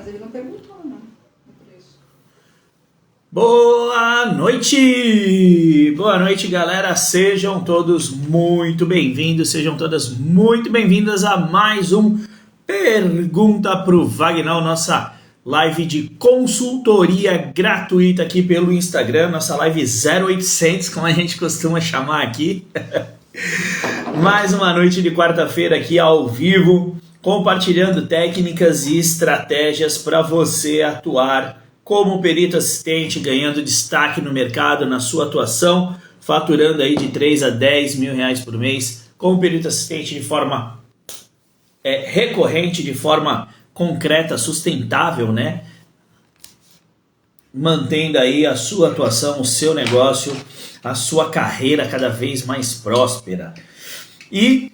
ele não perguntou, não. Boa noite! Boa noite, galera! Sejam todos muito bem-vindos, sejam todas muito bem-vindas a mais um Pergunta pro Vagnão, nossa live de consultoria gratuita aqui pelo Instagram, nossa live 0800, como a gente costuma chamar aqui. Mais uma noite de quarta-feira aqui ao vivo, compartilhando técnicas e estratégias para você atuar como perito assistente, ganhando destaque no mercado, na sua atuação, faturando aí de 3 a 10 mil reais por mês, como perito assistente de forma recorrente, de forma concreta, sustentável, né? Mantendo aí a sua atuação, o seu negócio, a sua carreira cada vez mais próspera. E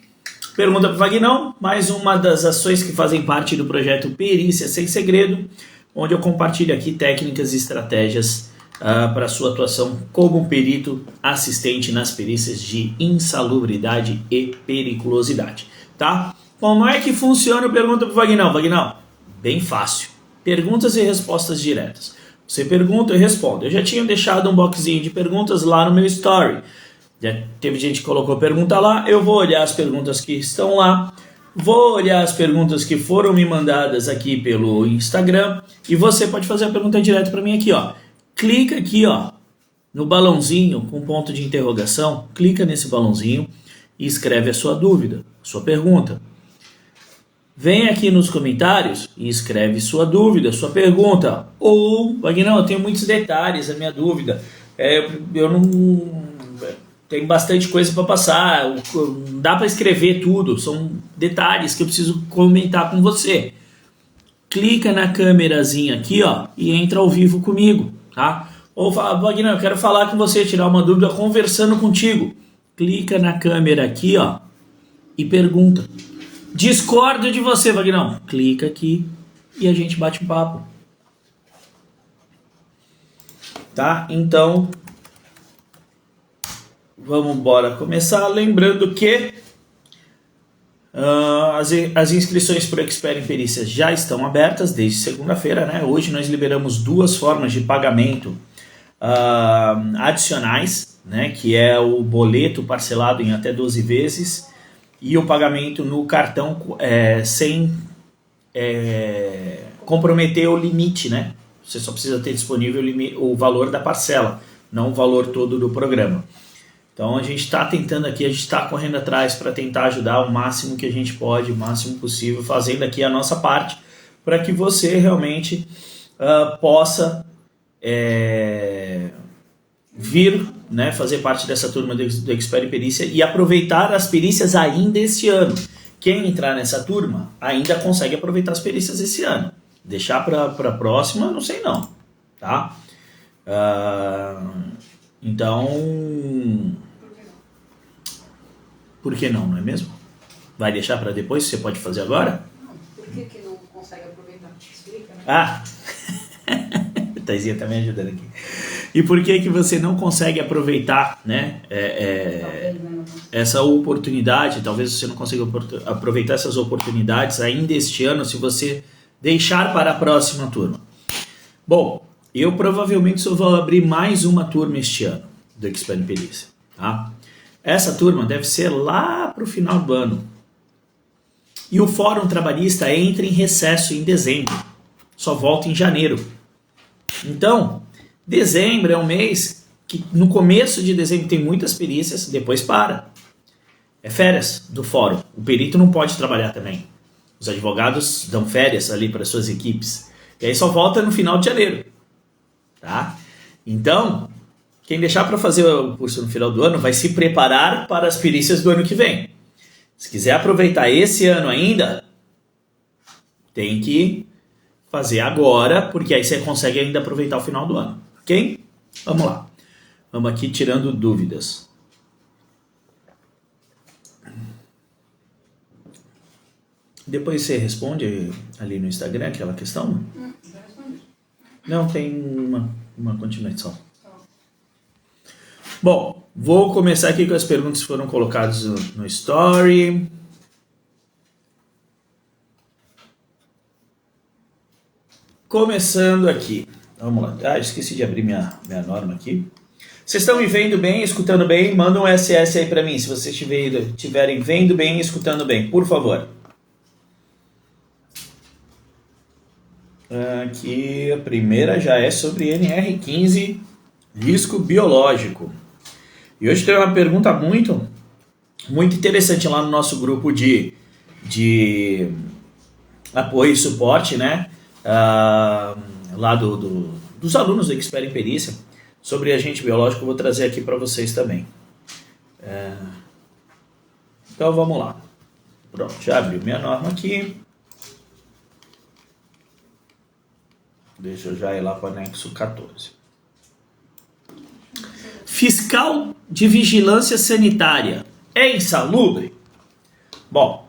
pergunta para o Vagnão, mais uma das ações que fazem parte do projeto Perícia Sem Segredo, onde eu compartilho aqui técnicas e estratégias para a sua atuação como perito assistente nas perícias de insalubridade e periculosidade, tá? Como é que funciona o Pergunta para o Vagnão? Vagnão, bem fácil. Perguntas e respostas diretas. Você pergunta, eu respondo. Eu já tinha deixado um boxzinho de perguntas lá no meu story. Já teve gente que colocou pergunta lá, eu vou olhar as perguntas que estão lá. Vou olhar as perguntas que foram me mandadas aqui pelo Instagram e você pode fazer a pergunta direto para mim aqui, ó. Clica aqui, ó, no balãozinho com ponto de interrogação, clica nesse balãozinho e escreve a sua dúvida, sua pergunta. Vem aqui nos comentários e escreve sua dúvida, sua pergunta. Ou, Vagnão, eu tenho muitos detalhes, a minha dúvida. Eu não... Tem bastante coisa para passar, não dá para escrever tudo, são detalhes que eu preciso comentar com você. Clica na câmerazinha aqui, ó, e entra ao vivo comigo, tá? Ou fala, Vagnão, eu quero falar com você, tirar uma dúvida conversando contigo. Clica na câmera aqui, ó, e pergunta. Discordo de você, Vagnão. Clica aqui e a gente bate um papo. Tá? Então, vamos embora começar. Lembrando que as inscrições para o Expert em Perícias já estão abertas desde segunda-feira, né? Hoje nós liberamos 2 formas de pagamento adicionais, né? Que é o boleto parcelado em até 12 vezes e o pagamento no cartão sem comprometer o limite, né? Você só precisa ter disponível o valor da parcela, não o valor todo do programa. Então a gente está tentando aqui, a gente está correndo atrás para tentar ajudar o máximo que a gente pode, o máximo possível, fazendo aqui a nossa parte para que você realmente possa vir, né, fazer parte dessa turma do Expert em Perícia e aproveitar as perícias ainda este ano. Quem entrar nessa turma ainda consegue aproveitar as perícias esse ano. Deixar para a próxima, não sei não, tá? Então, por que não, não é mesmo? Vai deixar para depois, você pode fazer agora? Por que não consegue aproveitar? Explica, né? Ah, Taizinha tá me ajudando aqui. E por que você não consegue aproveitar, né, essa oportunidade? Talvez você não consiga aproveitar essas oportunidades ainda este ano se você deixar para a próxima turma. Bom, eu provavelmente só vou abrir mais uma turma este ano do Expert em Perícia, tá? Essa turma deve ser lá para o final do ano. E o Fórum Trabalhista entra em recesso em dezembro. Só volta em janeiro. Então, dezembro é um mês que no começo de dezembro tem muitas perícias, depois para. É férias do fórum. O perito não pode trabalhar também. Os advogados dão férias ali para suas equipes. E aí só volta no final de janeiro. Tá? Então, quem deixar para fazer o curso no final do ano vai se preparar para as perícias do ano que vem. Se quiser aproveitar esse ano ainda, tem que fazer agora, porque aí você consegue ainda aproveitar o final do ano. Ok? Vamos lá. Vamos aqui tirando dúvidas. Depois você responde ali no Instagram aquela questão? Já respondi. Não, tem uma continuação. Bom, vou começar aqui com as perguntas que foram colocadas no Story. começando aqui. Vamos lá. Ah, esqueci de abrir minha norma aqui. Vocês estão me vendo bem, escutando bem? Manda um SS aí para mim, se vocês estiverem vendo bem e escutando bem, por favor. Aqui a primeira já é sobre NR15, risco biológico. E hoje tem uma pergunta muito interessante lá no nosso grupo de apoio e suporte, né? Lá dos alunos do Expert em Perícia, sobre agente biológico. Eu vou trazer aqui para vocês também. Então vamos lá. Pronto, já abriu minha norma aqui. Deixa eu já ir lá para o anexo 14. Fiscal de vigilância sanitária é insalubre? Bom,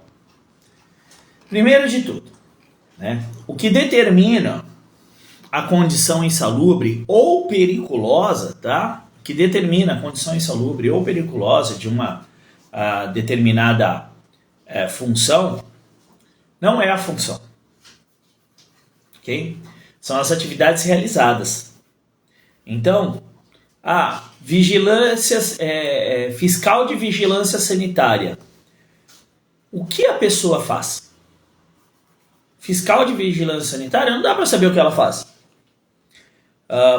primeiro de tudo, né, o que determina a condição insalubre ou periculosa, tá? O que determina a condição insalubre ou periculosa de uma determinada função não é a função, ok? São as atividades realizadas. Então, a vigilância, fiscal de vigilância sanitária. O que a pessoa faz? Fiscal de vigilância sanitária, não dá para saber o que ela faz.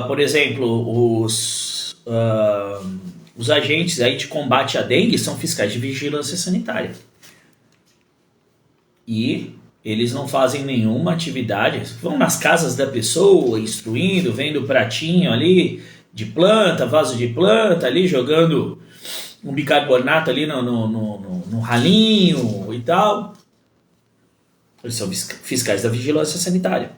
Por exemplo, os agentes aí de combate à dengue são fiscais de vigilância sanitária. E eles não fazem nenhuma atividade, vão nas casas da pessoa, instruindo, vendo o pratinho ali de planta, vaso de planta, ali jogando um bicarbonato ali no ralinho e tal. Eles são fiscais da vigilância sanitária.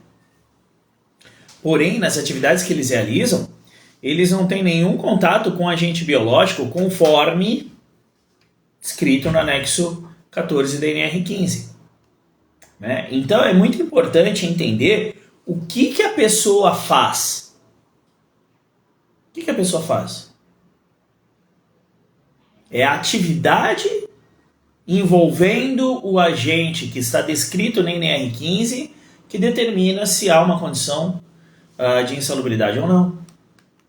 Porém, nas atividades que eles realizam, eles não têm nenhum contato com agente biológico conforme escrito no anexo 14 da NR15. Né? Então é muito importante entender o que a pessoa faz. O que a pessoa faz? É a atividade envolvendo o agente que está descrito na NR15 que determina se há uma condição de insalubridade ou não.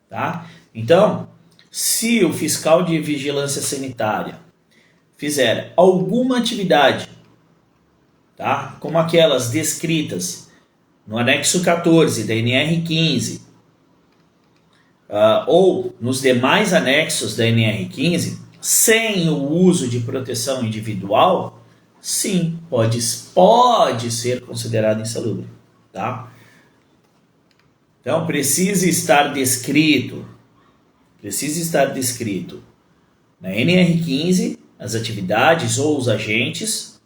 Tá? Então, se o fiscal de vigilância sanitária fizer alguma atividade, tá, como aquelas descritas no anexo 14 da NR15, ou nos demais anexos da NR15, sem o uso de proteção individual, sim, pode ser considerado insalubre. Tá? Então, precisa estar descrito na NR15 as atividades ou os agentes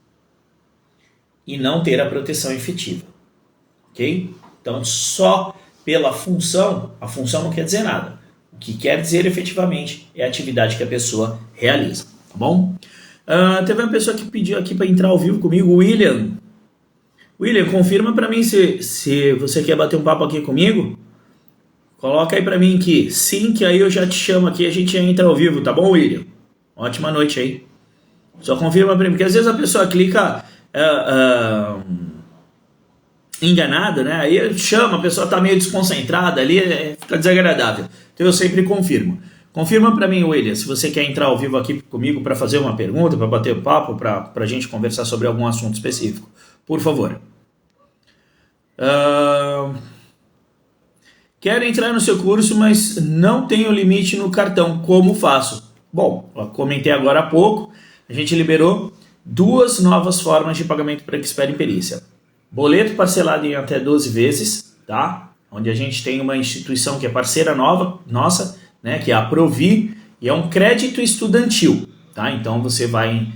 e não ter a proteção efetiva. Ok? Então, só pela função, a função não quer dizer nada. O que quer dizer efetivamente é a atividade que a pessoa realiza. Tá bom? Teve uma pessoa que pediu aqui para entrar ao vivo comigo, o William. William, confirma para mim se você quer bater um papo aqui comigo. Coloca aí para mim que sim, que aí eu já te chamo aqui e a gente entra ao vivo, tá bom, William? Ótima noite aí. Só confirma para mim, porque às vezes a pessoa clica enganada, né? Aí chama, a pessoa tá meio desconcentrada ali, fica desagradável. Então eu sempre confirmo. Confirma para mim, William, se você quer entrar ao vivo aqui comigo para fazer uma pergunta, para bater um papo, para a gente conversar sobre algum assunto específico. Por favor. Quero entrar no seu curso, mas não tenho limite no cartão. Como faço? Bom, eu comentei agora há pouco. A gente liberou 2 novas formas de pagamento para Expert em Perícia. Boleto parcelado em até 12 vezes, tá? Onde a gente tem uma instituição que é parceira nossa, né? Que é a Provi, e é um crédito estudantil, tá? Então você vai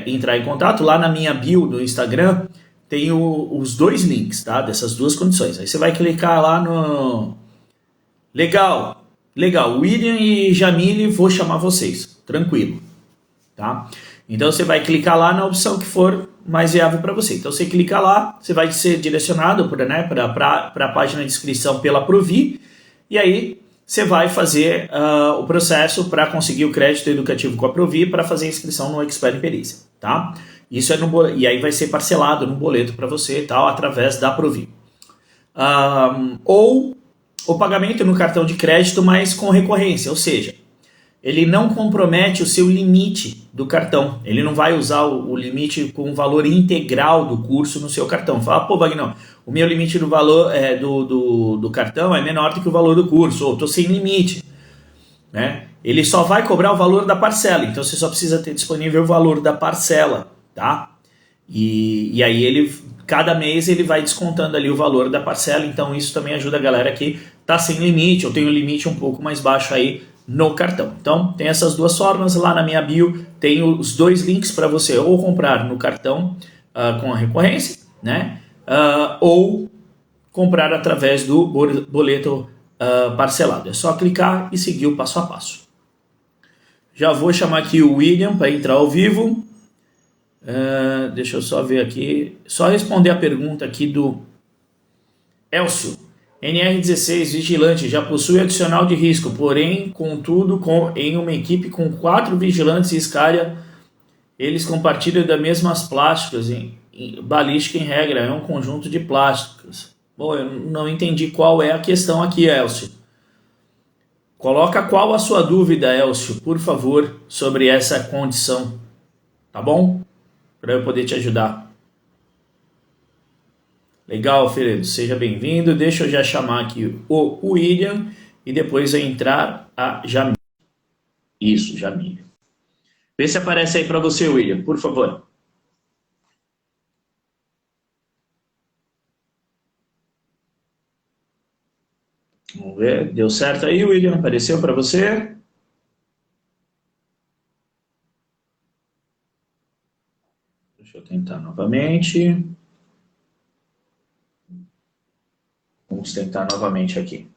entrar em contato. Lá na minha bio do Instagram tem os 2 links, tá? Dessas 2 condições. Aí você vai clicar lá no... Legal, William e Jamile, vou chamar vocês, tranquilo, tá? Então você vai clicar lá na opção que for mais viável para você. Então você clica lá, você vai ser direcionado para a página de inscrição pela Provi, e aí você vai fazer o processo para conseguir o crédito educativo com a Provi para fazer a inscrição no Expert em Perícia, tá? Isso e aí vai ser parcelado no boleto para você, tal, através da Provi. ou o pagamento no cartão de crédito, mas com recorrência, ou seja, ele não compromete o seu limite do cartão. Ele não vai usar o limite com o valor integral do curso no seu cartão. Fala, pô, Wagner, o meu limite do valor do cartão é menor do que o valor do curso, ou estou sem limite. Né? Ele só vai cobrar o valor da parcela, então você só precisa ter disponível o valor da parcela, tá? E aí cada mês ele vai descontando ali o valor da parcela, então isso também ajuda a galera que tá sem limite, ou tem um limite um pouco mais baixo aí no cartão. Então tem essas duas formas, lá na minha bio tem os dois links para você ou comprar no cartão com a recorrência, né? Ou comprar através do boleto parcelado. É só clicar e seguir o passo a passo. Já vou chamar aqui o William para entrar ao vivo. Deixa eu só ver aqui. Só responder a pergunta aqui do Elcio. NR16 Vigilante já possui adicional de risco, porém, contudo, em uma equipe com 4 vigilantes e Scania, eles compartilham das mesmas plásticas. Balística, em regra, é um conjunto de plásticas. Bom, eu não entendi qual é a questão aqui, Elcio. Coloca qual a sua dúvida, Elcio, por favor, sobre essa condição. Tá bom? Para eu poder te ajudar. Legal, Fernando. Seja bem-vindo. Deixa eu já chamar aqui o William e depois vai entrar a Jamília. Isso, Jamília. Vê se aparece aí para você, William, por favor. Vamos ver. Deu certo aí, William? Apareceu para você? Deixa eu tentar novamente. Vamos tentar novamente aqui.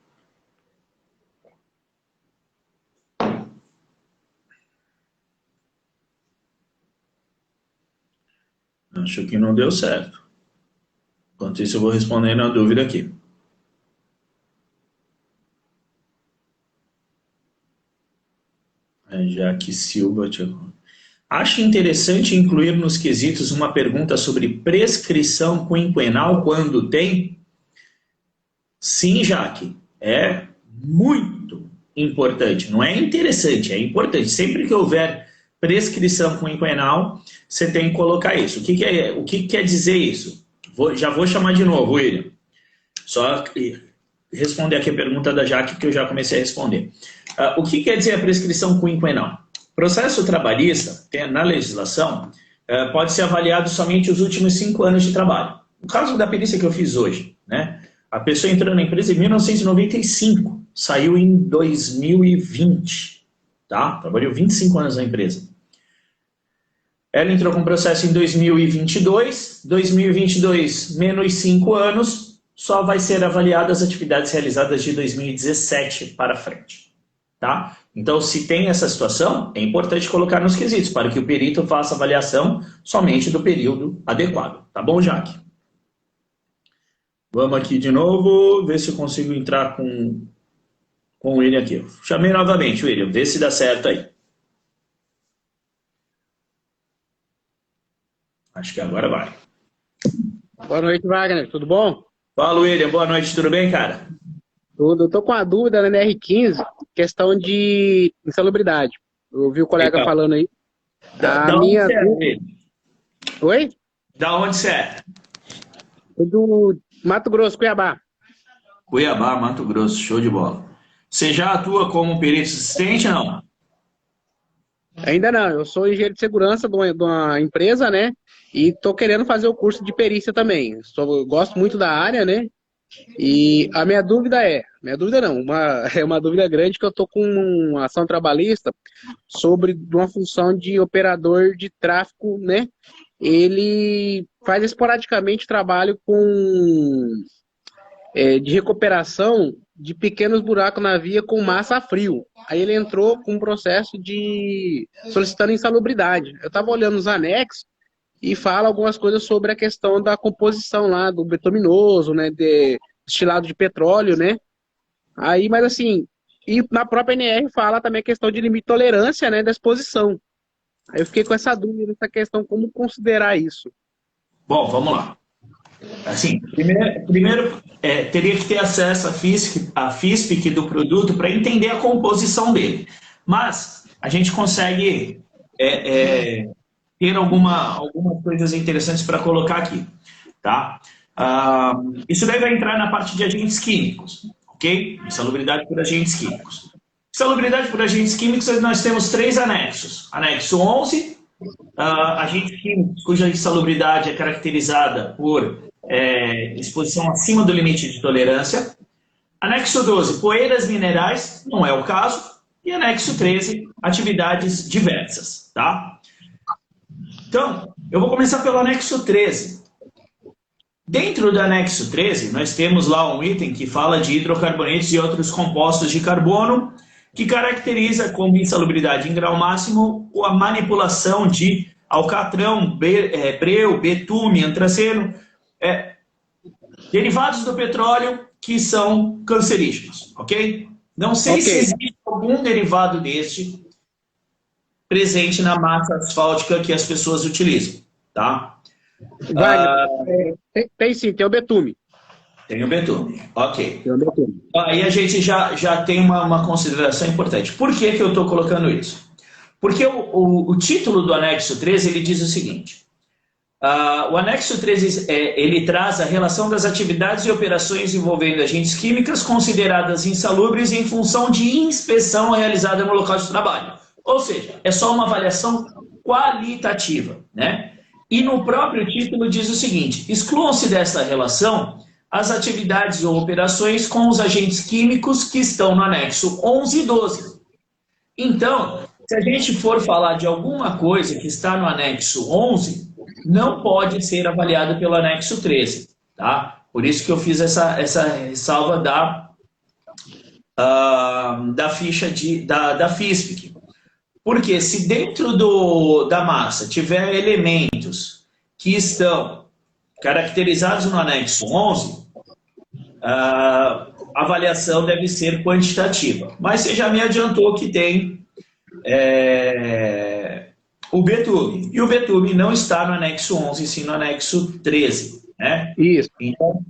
Acho que não deu certo. Enquanto isso, eu vou respondendo a dúvida aqui. Jaque Silva. Acho interessante incluir nos quesitos uma pergunta sobre prescrição quinquenal quando tem? Sim, Jaque. É muito importante. Não é interessante, é importante. Sempre que houver prescrição quinquenal, você tem que colocar isso. O que quer dizer isso? Já vou chamar de novo, William. Só responder aqui a pergunta da Jaque, que eu já comecei a responder. O que quer dizer a prescrição quinquenal? Processo trabalhista, na legislação, pode ser avaliado somente os últimos 5 anos de trabalho. No caso da perícia que eu fiz hoje, né? A pessoa entrou na empresa em 1995, saiu em 2020, tá? Trabalhou 25 anos na empresa. Ela entrou com processo em 2022, 2022 menos 5 anos, só vai ser avaliada as atividades realizadas de 2017 para frente, tá? Então, se tem essa situação, é importante colocar nos quesitos, para que o perito faça avaliação somente do período adequado. Tá bom, Jaque? Vamos aqui de novo, ver se eu consigo entrar com o William aqui. Chamei novamente, William, vê se dá certo aí. Acho que agora vai. Boa noite, Wagner. Tudo bom? Fala, William. Boa noite. Tudo bem, cara? Tudo. Eu tô com uma dúvida na NR15, questão de insalubridade. Eu ouvi o colega falando aí. Da onde você é, William? Oi? Da onde você é? Do Mato Grosso, Cuiabá. Cuiabá, Mato Grosso. Show de bola. Você já atua como perito assistente ou não? Ainda não. Eu sou engenheiro de segurança de uma empresa, né? E tô querendo fazer o curso de perícia também. Gosto muito da área, né? E a minha dúvida é uma dúvida grande, que eu tô com uma ação trabalhista sobre uma função de operador de tráfego, né? Ele faz esporadicamente trabalho de recuperação de pequenos buracos na via com massa a frio. Aí ele entrou com um processo de solicitando insalubridade. Eu estava olhando os anexos e fala algumas coisas sobre a questão da composição lá do betuminoso, né, de destilado de petróleo, né? Aí, mas assim, e na própria NR fala também a questão de limite de tolerância, né, da exposição. Aí eu fiquei com essa dúvida, essa questão, como considerar isso? Bom, vamos lá. Assim, primeiro teria que ter acesso à FISPIC do produto para entender a composição dele. Mas a gente consegue ter algumas coisas interessantes para colocar aqui. Tá? Isso daí vai entrar na parte de agentes químicos, ok? Insalubridade por agentes químicos. Insalubridade por agentes químicos, nós temos 3 anexos. Anexo 11, agentes químicos cuja insalubridade é caracterizada por exposição acima do limite de tolerância. Anexo 12, poeiras minerais, não é o caso. E anexo 13, atividades diversas. Tá? Então, eu vou começar pelo anexo 13. Dentro do anexo 13, nós temos lá um item que fala de hidrocarbonetos e outros compostos de carbono, que caracteriza como insalubridade em grau máximo a manipulação de alcatrão, breu, betume, antraceno, derivados do petróleo que são cancerígenos, ok? Não sei se existe algum derivado deste presente na massa asfáltica que as pessoas utilizam, tá? Tem sim, tem o betume. Tem o betume, ok. Tem o betume. Aí a gente já tem uma consideração importante. Por que eu estou colocando isso? Porque o título do anexo 13 ele diz o seguinte: o anexo 13 ele traz a relação das atividades e operações envolvendo agentes químicas consideradas insalubres em função de inspeção realizada no local de trabalho. Ou seja, é só uma avaliação qualitativa, né? E no próprio título diz o seguinte: excluam-se desta relação as atividades ou operações com os agentes químicos que estão no anexo 11 e 12. Então, se a gente for falar de alguma coisa que está no anexo 11, não pode ser avaliado pelo anexo 13. Tá? Por isso que eu fiz essa ressalva da ficha da FISPIC. Porque se dentro da massa tiver elementos que estão caracterizados no anexo 11, a avaliação deve ser quantitativa. Mas você já me adiantou que tem o betume. E o betume não está no anexo 11, sim no anexo 13. Né? Isso. Então,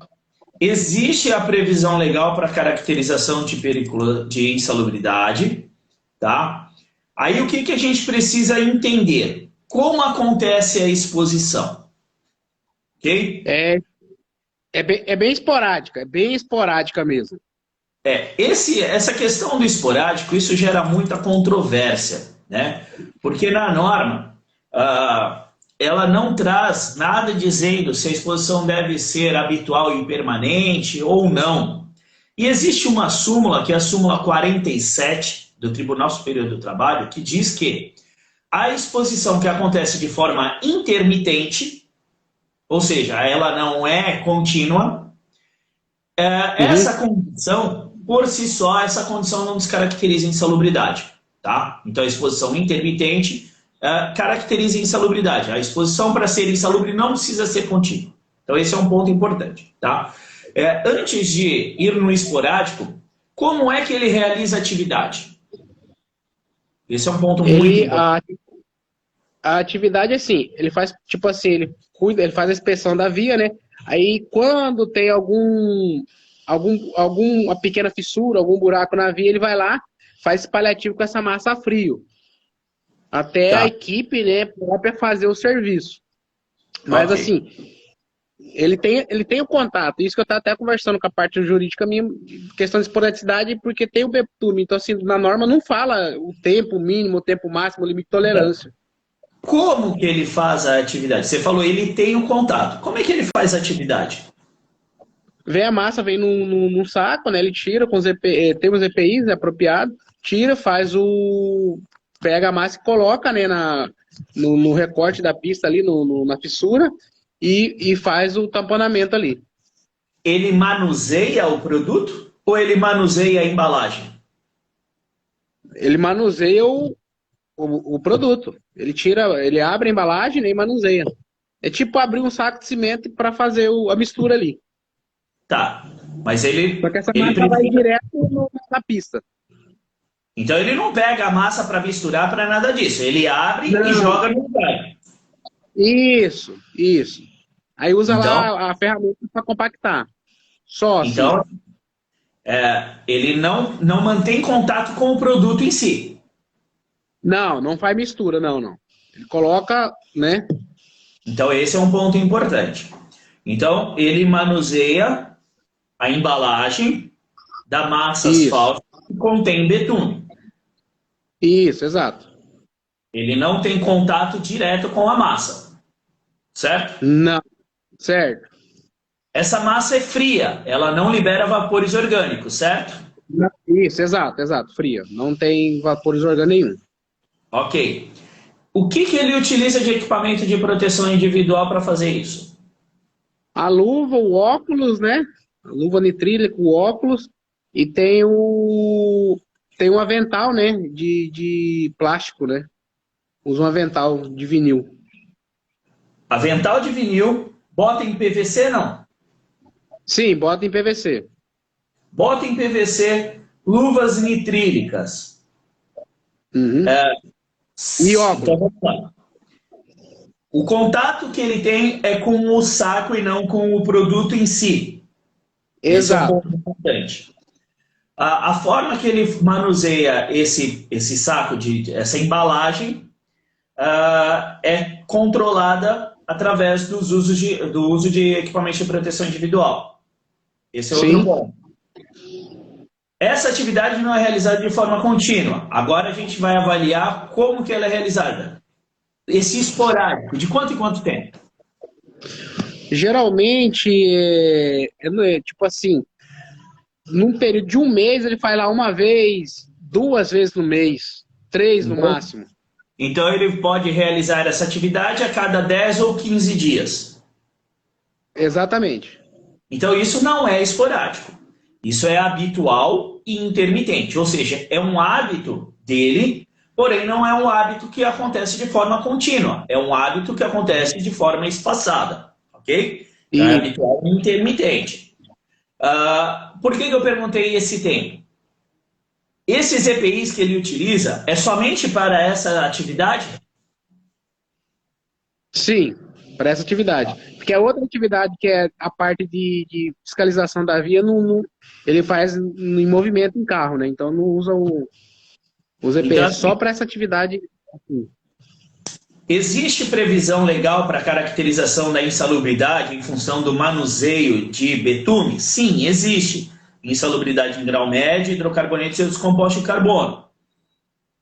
existe a previsão legal para caracterização de insalubridade, tá? Aí o que a gente precisa entender? Como acontece a exposição? Ok? É bem esporádica mesmo. Essa questão do esporádico, isso gera muita controvérsia, né? Porque na norma, ela não traz nada dizendo se a exposição deve ser habitual e permanente ou não. E existe uma súmula, que é a súmula 47 do Tribunal Superior do Trabalho, que diz que a exposição que acontece de forma intermitente, ou seja, ela não é contínua, essa condição, por si só, essa condição não descaracteriza insalubridade. Tá? Então, a exposição intermitente caracteriza insalubridade. A exposição para ser insalubre não precisa ser contínua. Então, esse é um ponto importante. Tá? Antes de ir no esporádico, como é que ele realiza a atividade? Esse é um ponto muito importante. A atividade, assim, ele faz, tipo assim, ele faz a inspeção da via, né? Aí, quando tem alguma pequena fissura, algum buraco na via, ele vai lá, faz paliativo com essa massa a frio. Até a equipe, né, própria fazer o serviço. Mas, assim, ele tem o contato. Isso que eu estava até conversando com a parte jurídica minha, questão de esporadicidade, porque tem o betume. Então, assim, na norma não fala o tempo mínimo, o tempo máximo, o limite de tolerância. Como que ele faz a atividade? Você falou, ele tem o contato. Como é que ele faz a atividade? Vem a massa, vem num saco, né? Ele tira com os tem os EPIs, né, apropriado, tira, pega a massa e coloca, né, no recorte da pista ali, na fissura, e faz o tamponamento ali. Ele manuseia o produto ou ele manuseia a embalagem? Ele manuseia o produto. Ele abre a embalagem, né, e manuseia. É tipo abrir um saco de cimento para fazer a mistura ali. Tá, mas ele... Só que essa massa vai direto na pista. Então ele não pega a massa para misturar para nada disso. Ele abre e joga no lugar. Isso. Aí usa Então, lá a ferramenta para compactar. Só assim. então ele não mantém contato com o produto em si. Não, não faz mistura, não, não. Ele coloca, né? Então, esse é um ponto importante. Então, ele manuseia a embalagem da massa Isso, asfáltica que contém betume. isso, exato. Ele não tem contato direto com a massa, certo? Não, certo. Essa massa é fria, ela não libera vapores orgânicos, certo? Isso, exato, exato. Fria. Não tem vapores orgânicos nenhum. Ok. O que ele utiliza de equipamento de proteção individual para fazer isso? A luva, o óculos, né? A luva nitrílica, o óculos. E tem um avental, né? De plástico, né? Usa um avental de vinil. Avental de vinil, bota em PVC não? Sim, bota em PVC. Bota em PVC, luvas nitrílicas. Uhum. E óculos. Então vamos lá. O contato que ele tem é com o saco e não com o produto em si. Esse é um Exato. ponto importante. A forma que ele manuseia esse saco, essa embalagem, é controlada através do uso de equipamento de proteção individual. Esse é outro Sim. ponto. Essa atividade não é realizada de forma contínua. Agora a gente vai avaliar como que ela é realizada. Esse esporádico, de quanto em quanto tempo? Geralmente, tipo assim, num período de um mês, ele faz lá uma vez, duas vezes no mês, três no máximo. Então ele pode realizar essa atividade a cada 10 ou 15 dias. Exatamente. Então isso não é esporádico. Isso é habitual e intermitente. Ou seja, é um hábito dele, porém não é um hábito que acontece de forma contínua. É um hábito que acontece de forma espaçada. Ok? Então, é habitual e intermitente. Por que eu perguntei esse tempo? Esses EPIs que ele utiliza é somente para essa atividade? Sim, para essa atividade. Porque a outra atividade, que é a parte de fiscalização da via, ele faz em movimento em carro, né? Então não usa os EPS, Então, assim, só para essa atividade. Assim. Existe previsão legal para caracterização da insalubridade em função do manuseio de betume? Sim, existe. Insalubridade em grau médio, hidrocarbonetos e outros compostos de carbono.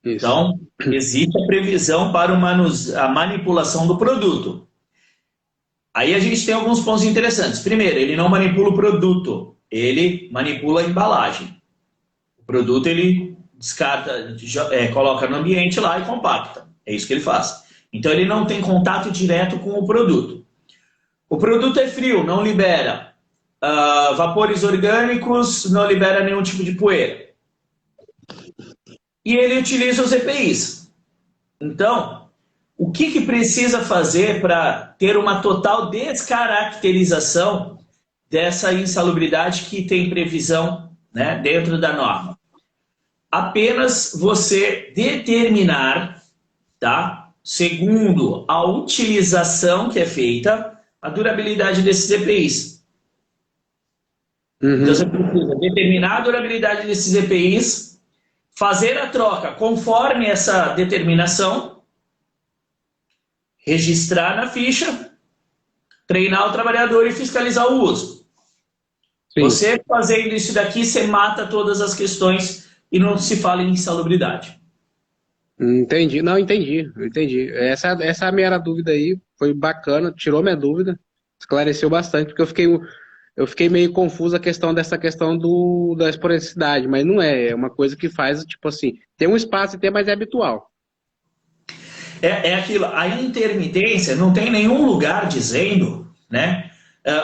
Isso. Então, existe a previsão para a manipulação do produto. Aí a gente tem alguns pontos interessantes. Primeiro, ele não manipula o produto, ele manipula a embalagem. O produto ele descarta, coloca no ambiente lá e compacta. É isso que ele faz. Então ele não tem contato direto com o produto. O produto é frio, não libera vapores orgânicos, não libera nenhum tipo de poeira. E ele utiliza os EPIs. Então, o que precisa fazer para ter uma total descaracterização dessa insalubridade que tem previsão, né, dentro da norma? Apenas você determinar, tá, segundo a utilização que é feita, a durabilidade desses EPIs. Uhum. Então você precisa determinar a durabilidade desses EPIs, fazer a troca conforme essa determinação, registrar na ficha, treinar o trabalhador e fiscalizar o uso. Sim. Você fazendo isso daqui, você mata todas as questões e não se fala em insalubridade. Entendi. Não, entendi. Essa é a minha dúvida aí, foi bacana, tirou minha dúvida, esclareceu bastante, porque eu fiquei meio confuso dessa questão da exponencialidade, mas não é uma coisa que faz, tipo assim, tem um espaço e tem, mas é habitual. É aquilo, a intermitência não tem nenhum lugar dizendo, né,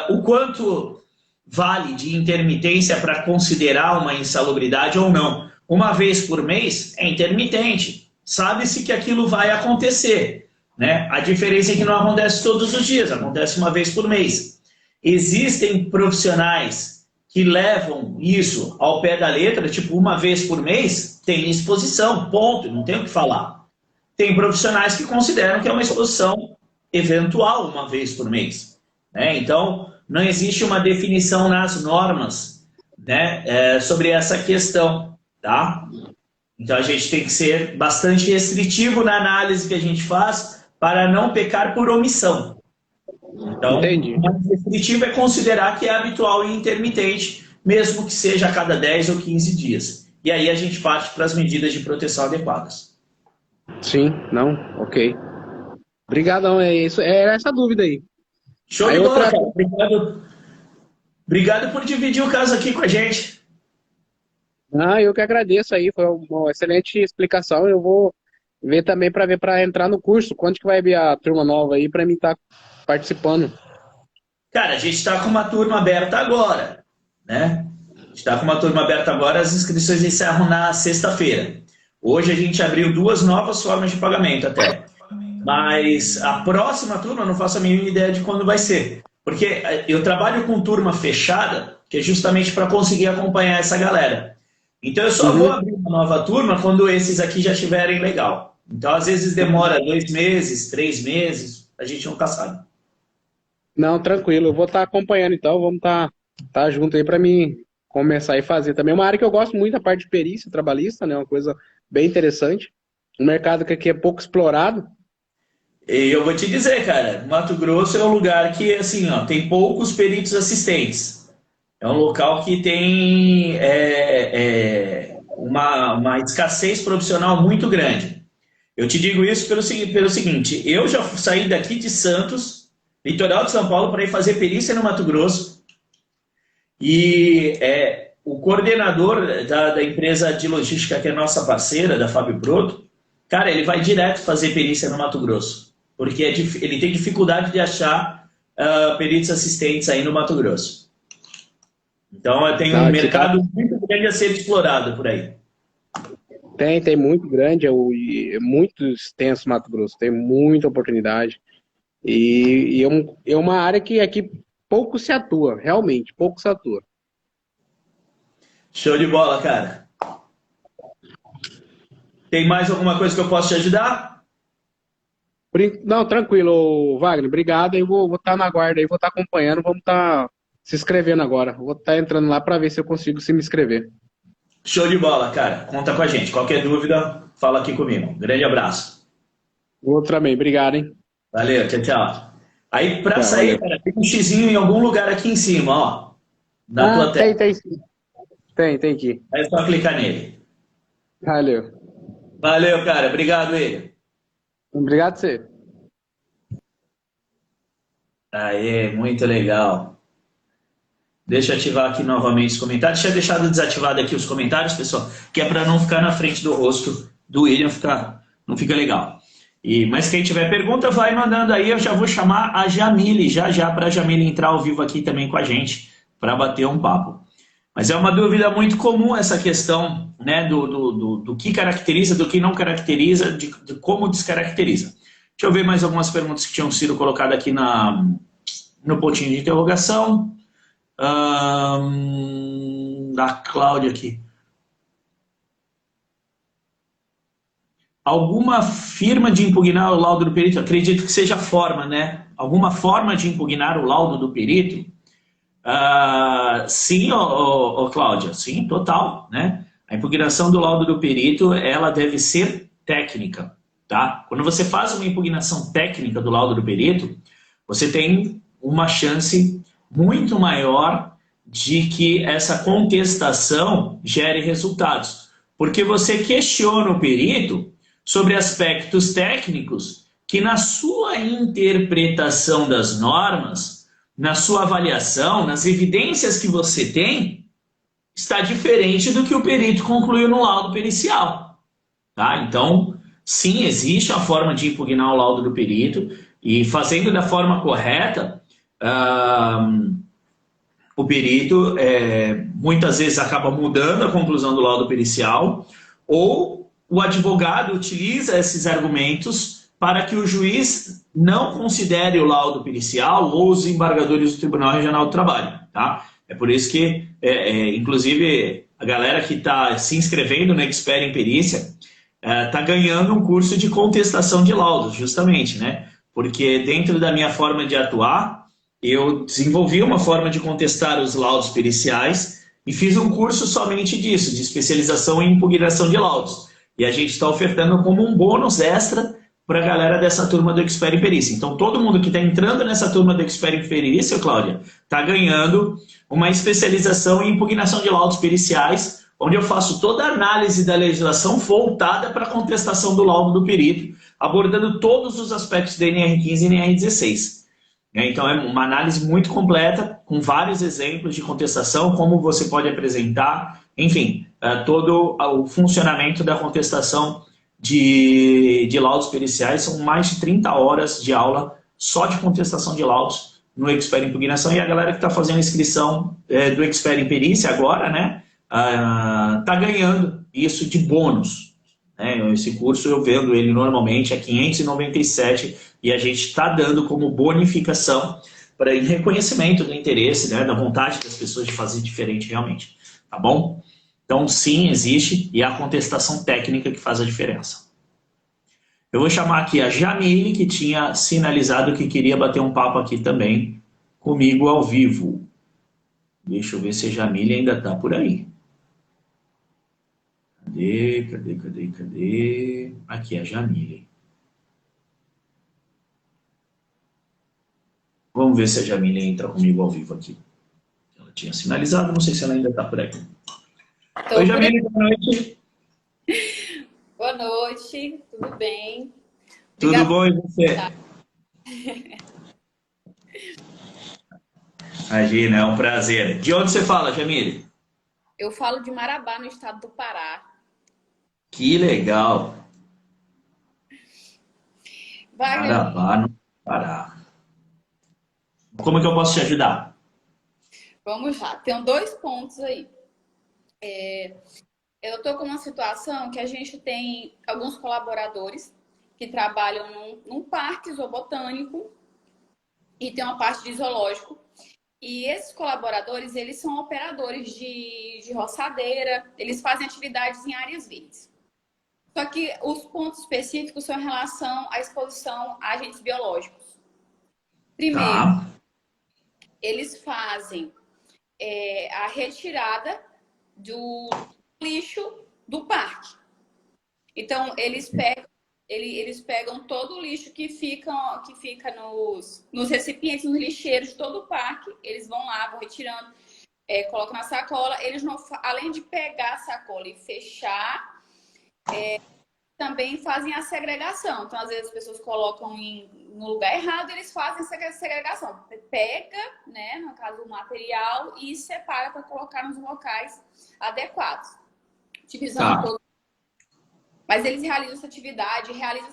o quanto vale de intermitência para considerar uma insalubridade ou não. Uma vez por mês é intermitente, sabe-se que aquilo vai acontecer, né? A diferença é que não acontece todos os dias, acontece uma vez por mês. Existem profissionais que levam isso ao pé da letra, tipo uma vez por mês, tem exposição, ponto, não tem o que falar. Tem profissionais que consideram que é uma exposição eventual uma vez por mês. né? Então, não existe uma definição nas normas, né, sobre essa questão, tá? Então, a gente tem que ser bastante restritivo na análise que a gente faz para não pecar por omissão. Então, Entendi. o mais restritivo é considerar que é habitual e intermitente, mesmo que seja a cada 10 ou 15 dias. E aí a gente parte para as medidas de proteção adequadas. Sim, não, ok. Obrigadão, é isso. Era essa dúvida aí. Show Aí de bola, outra- cara. Obrigado por dividir o caso aqui com a gente. Ah, eu que agradeço aí, foi uma excelente explicação. Eu vou ver também para entrar no curso. Quando que vai vir a turma nova aí para mim estar participando? Cara, a gente está com uma turma aberta agora, né? A gente está com uma turma aberta agora, as inscrições encerram na sexta-feira. Hoje a gente abriu 2 novas formas de pagamento até. Mas a próxima turma eu não faço a mínima ideia de quando vai ser. Porque eu trabalho com turma fechada, que é justamente para conseguir acompanhar essa galera. Então eu só vou abrir uma nova turma quando esses aqui já estiverem legal. Então às vezes demora 2 meses, 3 meses, a gente nunca sabe. Não, tranquilo, eu vou estar acompanhando então, vamos estar junto aí para mim começar e fazer também. Uma área que eu gosto muito, a parte de perícia trabalhista, né? Uma coisa bem interessante. Um mercado que aqui é pouco explorado. E eu vou te dizer, cara, Mato Grosso é um lugar que assim, ó, tem poucos peritos assistentes. É um local que tem uma escassez profissional muito grande. Eu te digo isso pelo seguinte, eu já saí daqui de Santos, litoral de São Paulo, para ir fazer perícia no Mato Grosso, e o coordenador da empresa de logística, que é nossa parceira, da Fábio Proto, cara, ele vai direto fazer perícia no Mato Grosso, porque ele tem dificuldade de achar peritos assistentes aí no Mato Grosso. Então tem um mercado muito grande a ser explorado por aí. Tem muito grande, é muito extenso Mato Grosso, tem muita oportunidade. E é uma área que aqui pouco se atua, realmente, pouco se atua. Show de bola, cara. Tem mais alguma coisa que eu possa te ajudar? Não, tranquilo, Wagner, obrigado. Eu vou estar na guarda aí, vou estar acompanhando, vamos estar se inscrevendo agora. Vou estar entrando lá para ver se eu consigo se me inscrever. Show de bola, cara. Conta com a gente. Qualquer dúvida, fala aqui comigo. Grande abraço. Outro também, obrigado, hein? Valeu, tchau, tchau. Aí, pra Tchau, sair, valeu. cara, tem um xizinho em algum lugar aqui em cima, ó. Na tua tela. Tem sim. Tem aqui. Aí é só clicar nele. Valeu. Valeu, cara. Obrigado, ele. Obrigado a você. Aê, muito legal. Deixa eu ativar aqui novamente os comentários. Tinha deixado desativado aqui os comentários, pessoal, que é para não ficar na frente do rosto do William, não fica legal. Mas quem tiver pergunta, vai mandando aí. Eu já vou chamar a Jamile, já para a Jamile entrar ao vivo aqui também com a gente, para bater um papo. Mas é uma dúvida muito comum essa questão, né, do que caracteriza, do que não caracteriza, de como descaracteriza. Deixa eu ver mais algumas perguntas que tinham sido colocadas aqui no pontinho de interrogação. Da Cláudia aqui. Alguma firma de impugnar o laudo do perito? Acredito que seja forma, né? Alguma forma de impugnar o laudo do perito? Sim, Cláudia, sim, total, né? A impugnação do laudo do perito, ela deve ser técnica, tá? Quando você faz uma impugnação técnica do laudo do perito, você tem uma chance muito maior de que essa contestação gere resultados. Porque você questiona o perito sobre aspectos técnicos que, na sua interpretação das normas, na sua avaliação, nas evidências que você tem, está diferente do que o perito concluiu no laudo pericial. Tá? Então, sim, existe a forma de impugnar o laudo do perito, e fazendo da forma correta, o perito muitas vezes acaba mudando a conclusão do laudo pericial, ou o advogado utiliza esses argumentos para que o juiz não considere o laudo pericial ou os embargadores do Tribunal Regional do Trabalho. Tá? É por isso que, inclusive, a galera que está se inscrevendo no Expert em Perícia está ganhando um curso de contestação de laudos, justamente, né? Porque dentro da minha forma de atuar, eu desenvolvi uma forma de contestar os laudos periciais e fiz um curso somente disso, de especialização em impugnação de laudos. E a gente está ofertando como um bônus extra para a galera dessa turma do Expert em Perícia. Então, todo mundo que está entrando nessa turma do Expert em Perícia, Cláudia, está ganhando uma especialização em impugnação de laudos periciais, onde eu faço toda a análise da legislação voltada para a contestação do laudo do perito, abordando todos os aspectos da NR15 e NR16. Então, é uma análise muito completa, com vários exemplos de contestação, como você pode apresentar, enfim, todo o funcionamento da contestação de laudos periciais. São mais de 30 horas de aula só de contestação de laudos no Expert em Impugnação. E a galera que está fazendo a inscrição do Expert em Perícia agora, né, está ganhando isso de bônus. Esse curso eu vendo ele normalmente a R$ 597 e a gente está dando como bonificação para em reconhecimento do interesse, né, da vontade das pessoas de fazer diferente realmente. Tá bom? Então, sim, existe, e é a contestação técnica que faz a diferença. Eu vou chamar aqui a Jamile, que tinha sinalizado que queria bater um papo aqui também comigo ao vivo. Deixa eu ver se a Jamile ainda está por aí. Cadê? Aqui a Jamile. Vamos ver se a Jamile entra comigo ao vivo aqui. Ela tinha sinalizado, não sei se ela ainda está por aí. Oi, Jamile, boa noite. Boa noite, tudo bem? Tudo bom e você? Imagina, é um prazer. De onde você fala, Jamile? Eu falo de Marabá, no estado do Pará. Que legal. Wagner, Marabá, no Pará. Como é que eu posso te ajudar? vamos lá, tem 2 pontos aí. Eu estou com uma situação que a gente tem alguns colaboradores que trabalham num parque zoobotânico e tem uma parte de zoológico. E esses colaboradores, eles são operadores de roçadeira, eles fazem atividades em áreas verdes. Só que os pontos específicos são em relação à exposição a agentes biológicos. Primeiro, Tá. eles fazem a retirada do lixo do parque. Então, eles pegam todo o lixo que fica nos recipientes, nos lixeiros de todo o parque. Eles vão lá, vão retirando, colocam na sacola. Eles não, além de pegar a sacola e fechar, também fazem a segregação. Então, às vezes, as pessoas colocam no lugar errado, eles fazem essa segregação. Pega, né, no caso, o material e separa para colocar nos locais adequados. Utilizando todo. Mas eles realizam essa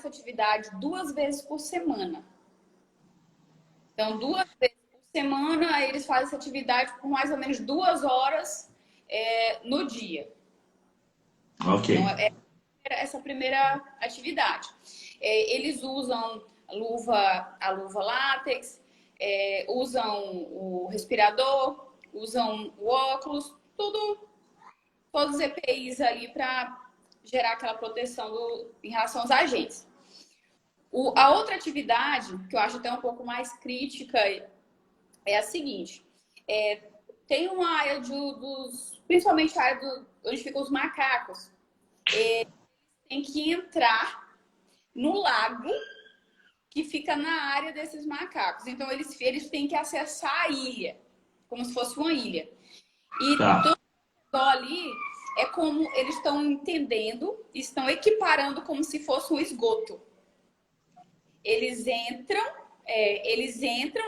atividade 2 vezes por semana. Então, 2 vezes por semana, eles fazem essa atividade por mais ou menos 2 horas no dia. Ok. Então, essa primeira atividade. Eles usam a luva látex, usam o respirador, usam o óculos, todos os EPIs ali para gerar aquela proteção em relação aos agentes. A outra atividade, que eu acho até um pouco mais crítica, é a seguinte. Tem uma área principalmente a área onde ficam os macacos. Tem que entrar no lago que fica na área desses macacos. Então, eles têm que acessar a ilha, como se fosse uma ilha. E tudo ali é como eles estão entendendo, estão equiparando como se fosse um esgoto. Eles entram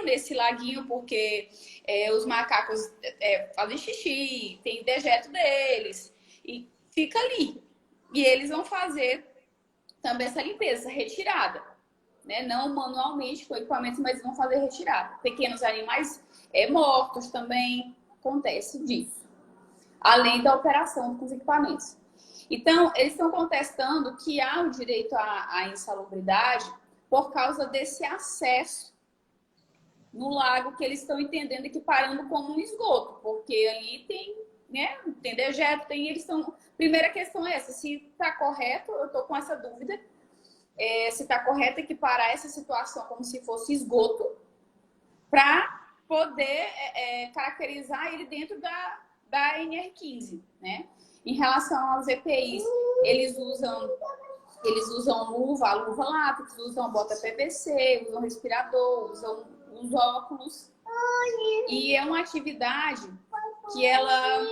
nesse laguinho porque os macacos fazem xixi, tem dejeto deles, e fica ali. E eles vão fazer também essa limpeza, essa retirada. Né? Não manualmente com equipamentos, mas vão fazer retirada. Pequenos animais mortos também acontece disso. Além da operação com os equipamentos. Então, eles estão contestando que há o direito à insalubridade por causa desse acesso no lago que eles estão entendendo equiparando como um esgoto, porque ali tem dejeto, eles estão... Primeira questão é essa, se está correto, eu estou com essa dúvida, se está correto equiparar essa situação como se fosse esgoto para poder caracterizar ele dentro da NR15, né? Em relação aos EPIs, eles usam luva, luva látex, usam bota PVC, usam respirador, usam os óculos. E é uma atividade que ela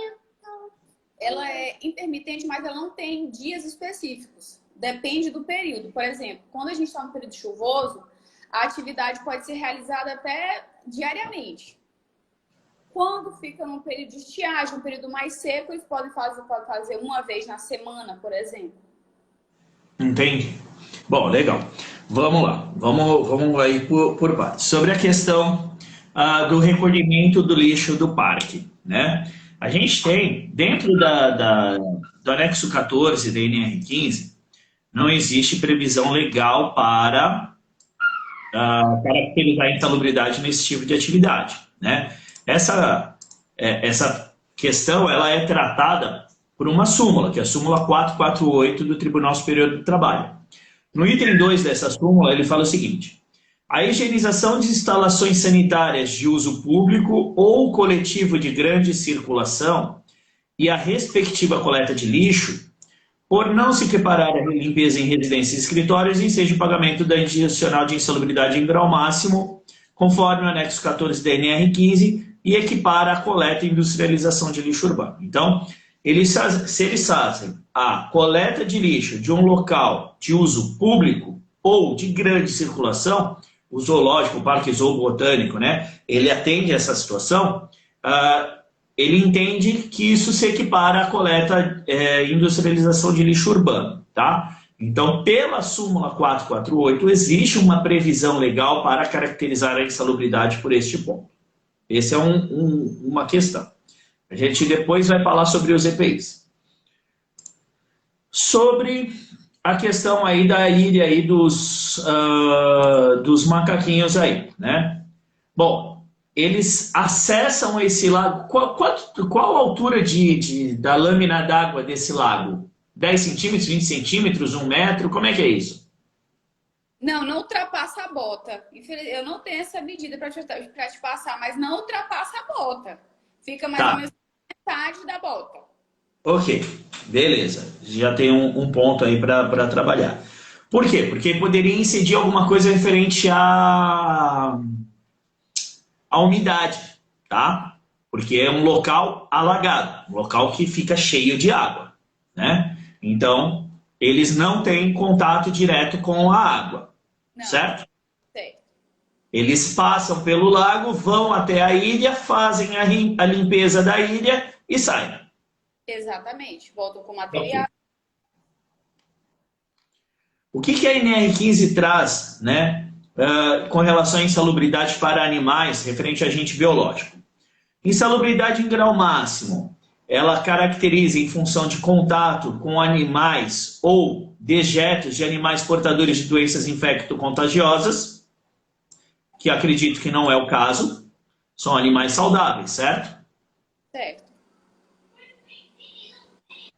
é intermitente, mas ela não tem dias específicos. Depende do período. Por exemplo, quando a gente está no período chuvoso, a atividade pode ser realizada até diariamente. Quando fica num período de estiagem, um período mais seco, eles podem fazer uma vez na semana, por exemplo. Entendi. Bom, legal. Vamos lá. Vamos aí por partes. Sobre a questão do recolhimento do lixo do parque, né? A gente tem, dentro do anexo 14 da NR15, não existe previsão legal para caracterizar a insalubridade nesse tipo de atividade, né? Essa questão ela é tratada por uma súmula, que é a súmula 448 do Tribunal Superior do Trabalho. No item 2 dessa súmula, ele fala o seguinte: a higienização de instalações sanitárias de uso público ou coletivo de grande circulação e a respectiva coleta de lixo, por não se equiparar a limpeza em residências e escritórios, enseja o pagamento da adicional de insalubridade em grau máximo, conforme o anexo 14 da NR15, e equipara a coleta e industrialização de lixo urbano. Então, se eles fazem a coleta de lixo de um local de uso público ou de grande circulação, o zoológico, o parque zoobotânico, né, ele atende essa situação, ele entende que isso se equipara à coleta e industrialização de lixo urbano, tá? Então, pela súmula 448, existe uma previsão legal para caracterizar a insalubridade por este ponto. Essa é uma questão. A gente depois vai falar sobre os EPIs. Sobre a questão aí da ilha aí dos macaquinhos aí, né? Bom, eles acessam esse lago. Qual a altura da lâmina d'água desse lago? 10 centímetros, 20 centímetros, 1 metro? Como é que é isso? Não ultrapassa a bota. Eu não tenho essa medida para te passar, mas não ultrapassa a bota. Fica mais ou menos metade da bota. Ok, beleza. Já tem um ponto aí para trabalhar. Por quê? Porque poderia incidir alguma coisa referente à umidade, tá? Porque é um local alagado, um local que fica cheio de água, né? Então, eles não têm contato direto com a água, certo? Sei. Eles passam pelo lago, vão até a ilha, fazem a limpeza da ilha e saem. Exatamente, voltam com material. Okay. O que a NR15 traz, né, com relação à insalubridade para animais, referente a agente biológico? Insalubridade em grau máximo, ela caracteriza em função de contato com animais ou dejetos de animais portadores de doenças infecto-contagiosas, que acredito que não é o caso, são animais saudáveis, certo? Certo.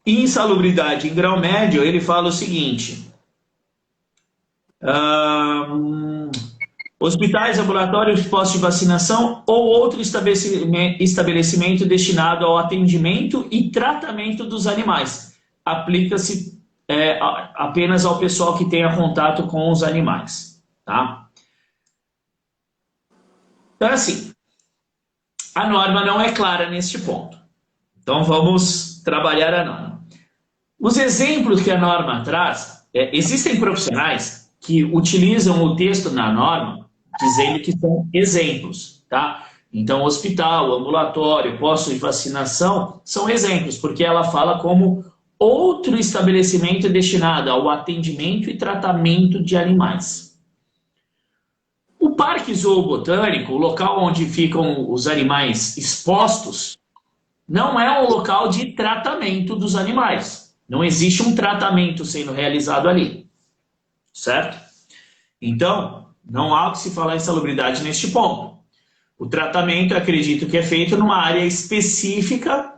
Insalubridade em grau médio, ele fala o seguinte: hospitais, laboratórios, postos de vacinação ou outro estabelecimento destinado ao atendimento e tratamento dos animais. Aplica-se apenas ao pessoal que tenha contato com os animais, tá? Então, assim, a norma não é clara neste ponto. Então, vamos trabalhar a norma. Os exemplos que a norma traz, existem profissionais que utilizam o texto na norma dizendo que são exemplos, tá? Então, hospital, ambulatório, posto de vacinação são exemplos, porque ela fala como outro estabelecimento destinado ao atendimento e tratamento de animais. O parque zoobotânico, o local onde ficam os animais expostos, não é um local de tratamento dos animais. Não existe um tratamento sendo realizado ali, certo? Então, não há o que se falar em insalubridade neste ponto. O tratamento, acredito que é feito numa área específica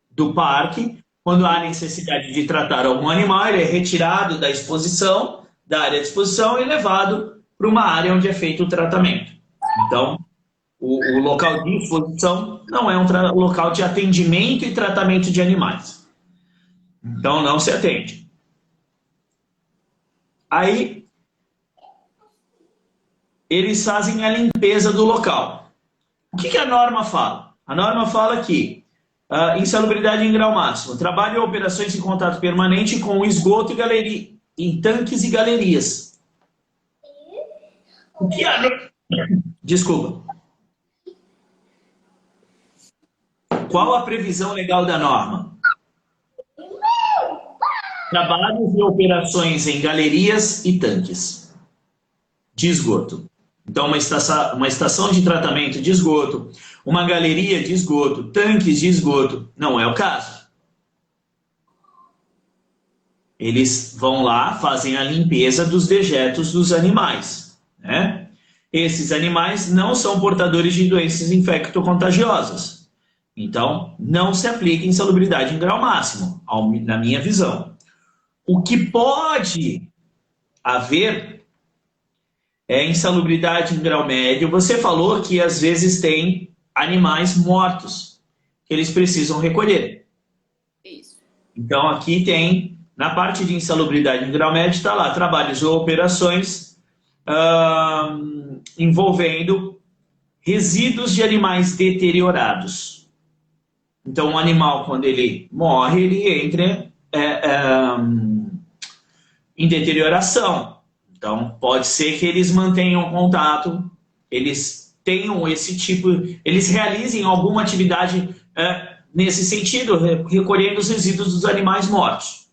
do parque. Quando há necessidade de tratar algum animal, ele é retirado da exposição, da área de exposição e levado para uma área onde é feito o tratamento. Então, O local de exposição não é um local de atendimento e tratamento de animais. Então não se atende. Aí eles fazem a limpeza do local. O que a norma fala? A norma fala que insalubridade em grau máximo, trabalho ou operações em contato permanente com esgoto e galeria, em tanques e galerias. O que Desculpa. Qual a previsão legal da norma? Trabalhos e operações em galerias e tanques de esgoto. Então, uma estação de tratamento de esgoto, uma galeria de esgoto, tanques de esgoto, não é o caso. Eles vão lá, fazem a limpeza dos dejetos dos animais, né? Esses animais não são portadores de doenças infectocontagiosas. Então, não se aplica insalubridade em grau máximo, na minha visão. O que pode haver é insalubridade em grau médio. Você falou que às vezes tem animais mortos que eles precisam recolher. Isso. Então, aqui tem, na parte de insalubridade em grau médio, está lá, trabalhos ou operações envolvendo resíduos de animais deteriorados. Então, um animal, quando ele morre, ele entra em deterioração. Então, pode ser que eles mantenham contato, eles tenham esse tipo, eles realizem alguma atividade nesse sentido, recolhendo os resíduos dos animais mortos,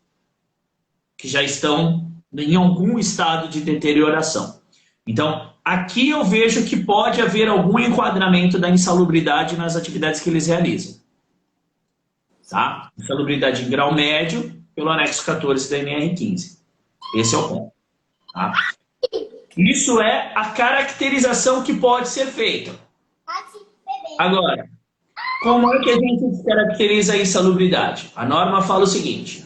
que já estão em algum estado de deterioração. Então, aqui eu vejo que pode haver algum enquadramento da insalubridade nas atividades que eles realizam. Tá? Insalubridade em grau médio pelo anexo 14 da NR15. Esse é o ponto. Tá? Isso é a caracterização que pode ser feita. Agora, como é que a gente descaracteriza a insalubridade? A norma fala o seguinte: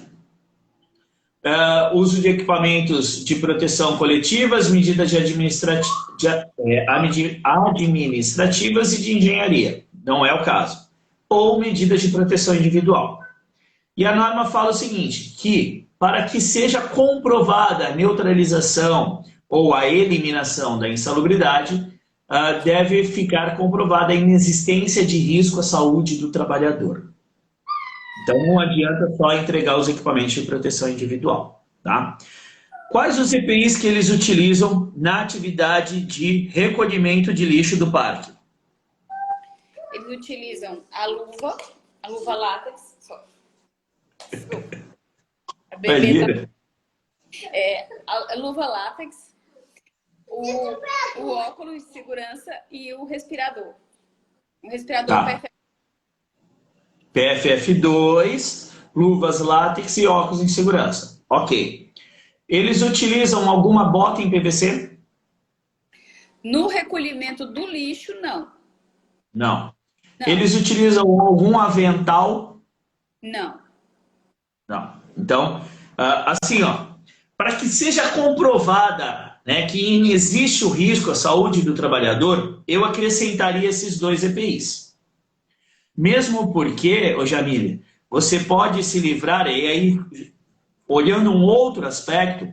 uso de equipamentos de proteção coletivas, medidas administrativas e de engenharia. Não é o caso. Ou medidas de proteção individual. E a norma fala o seguinte, que para que seja comprovada a neutralização ou a eliminação da insalubridade, deve ficar comprovada a inexistência de risco à saúde do trabalhador. Então não adianta só entregar os equipamentos de proteção individual. Tá? Quais os EPIs que eles utilizam na atividade de recolhimento de lixo do parque? Eles utilizam a luva látex. A luva látex, o óculos de segurança e o respirador. Um respirador tá. PFF2, luvas látex e óculos de segurança. Ok. Eles utilizam alguma bota em PVC? No recolhimento do lixo, não. Não. Eles utilizam algum avental? Não. Não. Então, assim, ó, para que seja comprovada, né, que existe o risco à saúde do trabalhador, eu acrescentaria esses dois EPIs. Mesmo porque, ô Jamile, você pode se livrar, e aí, olhando um outro aspecto,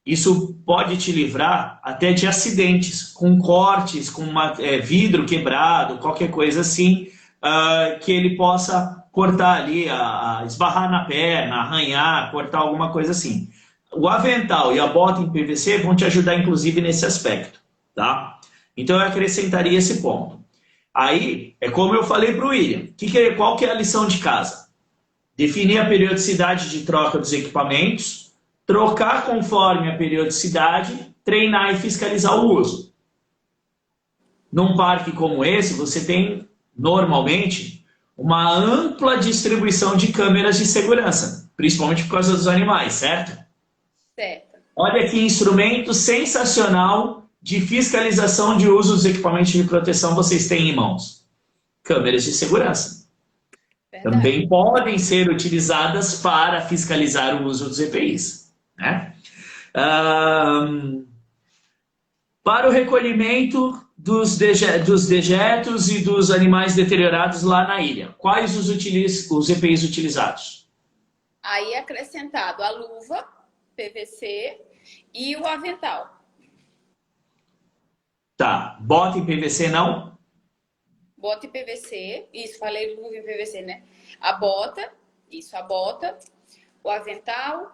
isso pode te livrar até de acidentes, com cortes, com vidro quebrado, qualquer coisa assim, que ele possa cortar ali, esbarrar na perna, arranhar, cortar alguma coisa assim. O avental e a bota em PVC vão te ajudar, inclusive, nesse aspecto. Tá? Então, eu acrescentaria esse ponto. Aí, é como eu falei para o William, qual que é a lição de casa? Definir a periodicidade de troca dos equipamentos, trocar conforme a periodicidade, treinar e fiscalizar o uso. Num parque como esse, você tem, normalmente, uma ampla distribuição de câmeras de segurança, principalmente por causa dos animais, certo? Certo. Olha que instrumento sensacional de fiscalização de uso dos equipamentos de proteção vocês têm em mãos. Câmeras de segurança. Verdade. Também podem ser utilizadas para fiscalizar o uso dos EPIs. Né? Para o recolhimento dos dejetos e dos animais deteriorados lá na ilha, quais os EPIs utilizados? Aí é acrescentado a luva, PVC e o avental. Tá, bota em PVC não? Bota em PVC, isso, falei luva em PVC, né? A bota, isso, a bota, o avental,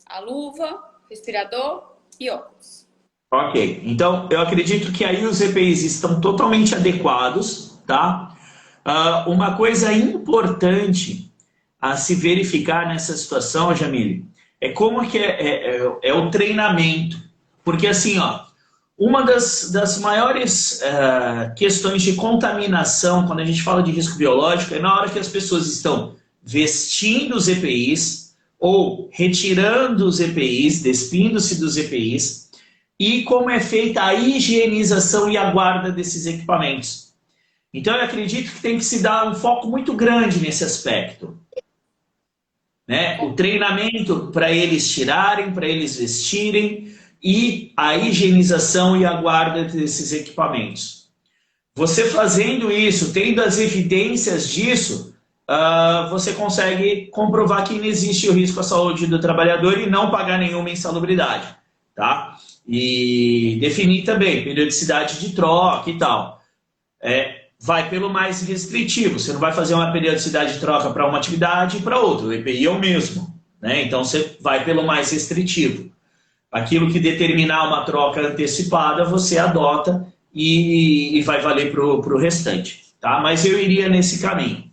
a luva, respirador e óculos. Ok, então eu acredito que aí os EPIs estão totalmente adequados, tá? Uma coisa importante a se verificar nessa situação, Jamile, é como que é o treinamento. Porque assim, ó, uma das maiores questões de contaminação, quando a gente fala de risco biológico, é na hora que as pessoas estão vestindo os EPIs ou retirando os EPIs, despindo-se dos EPIs, e como é feita a higienização e a guarda desses equipamentos. Então eu acredito que tem que se dar um foco muito grande nesse aspecto. Né? O treinamento para eles tirarem, para eles vestirem, e a higienização e a guarda desses equipamentos. Você fazendo isso, tendo as evidências disso, você consegue comprovar que não existe o risco à saúde do trabalhador e não pagar nenhuma insalubridade. Tá? E definir também periodicidade de troca e tal. Vai pelo mais restritivo. Você não vai fazer uma periodicidade de troca para uma atividade e para outra. O EPI é o mesmo. Né? Então você vai pelo mais restritivo. Aquilo que determinar uma troca antecipada, você adota e vai valer para o restante. Tá? Mas eu iria nesse caminho.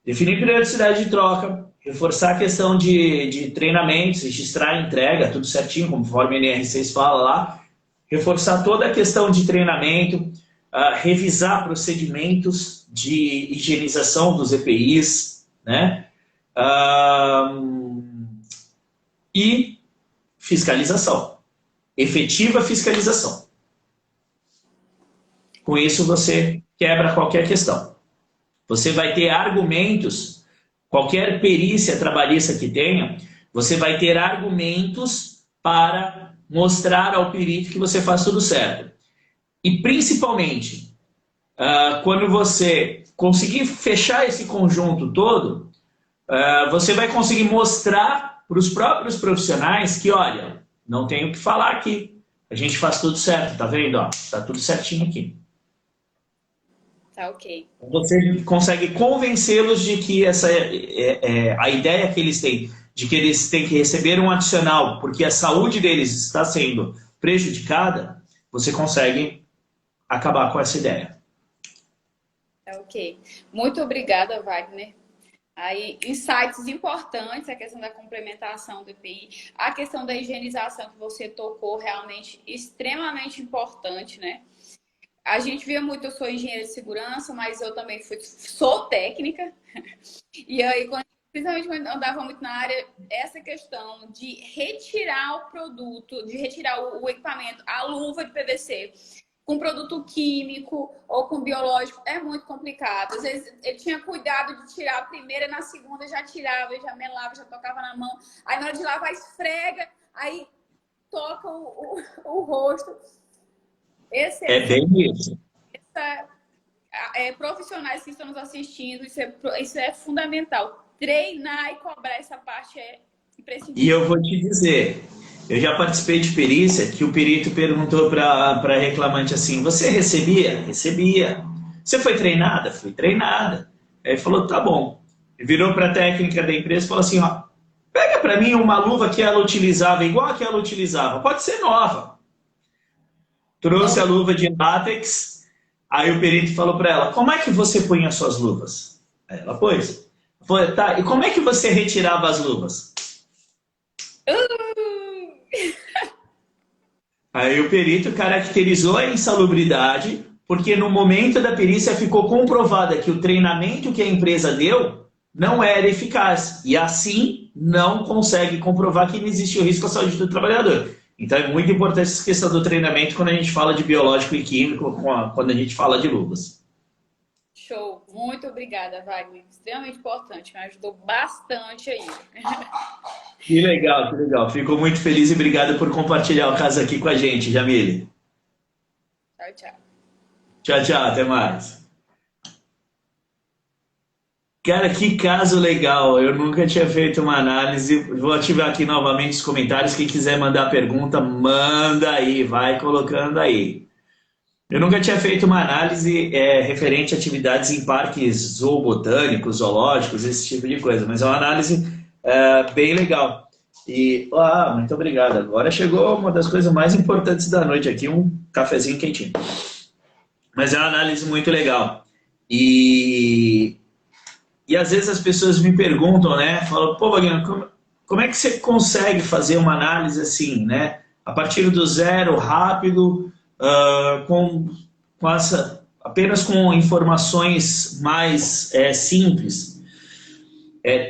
Definir periodicidade de troca, reforçar a questão de treinamentos, registrar a entrega, tudo certinho, conforme a NR6 fala lá. Reforçar toda a questão de treinamento, revisar procedimentos de higienização dos EPIs, né? E fiscalização. Efetiva fiscalização. Com isso você quebra qualquer questão. Você vai ter argumentos, qualquer perícia trabalhista que tenha, você vai ter argumentos para mostrar ao perito que você faz tudo certo. E principalmente, quando você conseguir fechar esse conjunto todo, você vai conseguir mostrar para os próprios profissionais que, olha, não tem o que falar aqui. A gente faz tudo certo, tá vendo? Ó, tá tudo certinho aqui. Tá ok. Você consegue convencê-los de que a ideia que eles têm, de que eles têm que receber um adicional porque a saúde deles está sendo prejudicada, você consegue acabar com essa ideia. Tá ok. Muito obrigada, Wagner. Aí, insights importantes, a questão da complementação do EPI, a questão da higienização que você tocou, realmente extremamente importante, né? A gente via muito, eu sou engenheira de segurança, mas eu também sou técnica. E aí, principalmente quando eu andava muito na área, essa questão de retirar o produto, de retirar o equipamento, a luva de PVC, com produto químico ou com biológico, é muito complicado. Às vezes ele tinha cuidado de tirar a primeira, na segunda já tirava, já melava, já tocava na mão. Aí na hora de lavar, esfrega, aí toca o rosto. Bem isso. Profissionais que estão nos assistindo, isso é fundamental. Treinar e cobrar essa parte é imprescindível. E eu vou te dizer, eu já participei de perícia que o perito perguntou para reclamante assim, você recebia? Recebia. Você foi treinada? Fui treinada. Aí ele falou, tá bom. Ele virou para a técnica da empresa e falou assim, ó, pega para mim uma luva que ela utilizava, igual a que ela utilizava, pode ser nova. Trouxe a luva de látex, aí o perito falou para ela, como é que você punha as suas luvas? Aí ela pôs. Falei, tá, e como é que você retirava as luvas? Aí o perito caracterizou a insalubridade, porque no momento da perícia ficou comprovada que o treinamento que a empresa deu não era eficaz. E assim não consegue comprovar que não existe o risco à saúde do trabalhador. Então é muito importante essa questão do treinamento quando a gente fala de biológico e químico, quando a gente fala de luvas. Show. Muito obrigada, Wagner. Extremamente importante. Me ajudou bastante aí. Que legal, que legal. Fico muito feliz e obrigado por compartilhar o caso aqui com a gente, Jamile. Tchau, tchau. Tchau, tchau, até mais. Cara, que caso legal. Eu nunca tinha feito uma análise. Vou ativar aqui novamente os comentários. Quem quiser mandar pergunta, manda aí, vai colocando aí. Eu nunca tinha feito uma análise referente a atividades em parques zoobotânicos, zoológicos, esse tipo de coisa, mas é uma análise bem legal. E, muito obrigado. Agora chegou uma das coisas mais importantes da noite aqui, um cafezinho quentinho. Mas é uma análise muito legal. E às vezes as pessoas me perguntam, né? Falam, pô, Wagner, como é que você consegue fazer uma análise assim, né? A partir do zero, rápido, apenas com informações mais simples.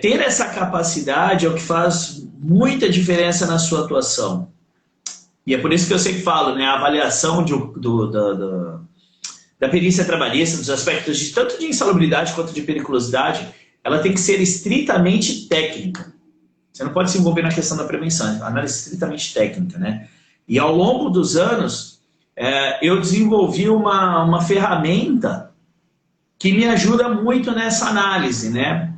Ter essa capacidade é o que faz muita diferença na sua atuação. E é por isso que eu sempre falo, né? A avaliação da perícia trabalhista, dos aspectos tanto de insalubridade quanto de periculosidade, ela tem que ser estritamente técnica. Você não pode se envolver na questão da prevenção, é uma análise estritamente técnica, né? E ao longo dos anos, eu desenvolvi uma ferramenta que me ajuda muito nessa análise, né?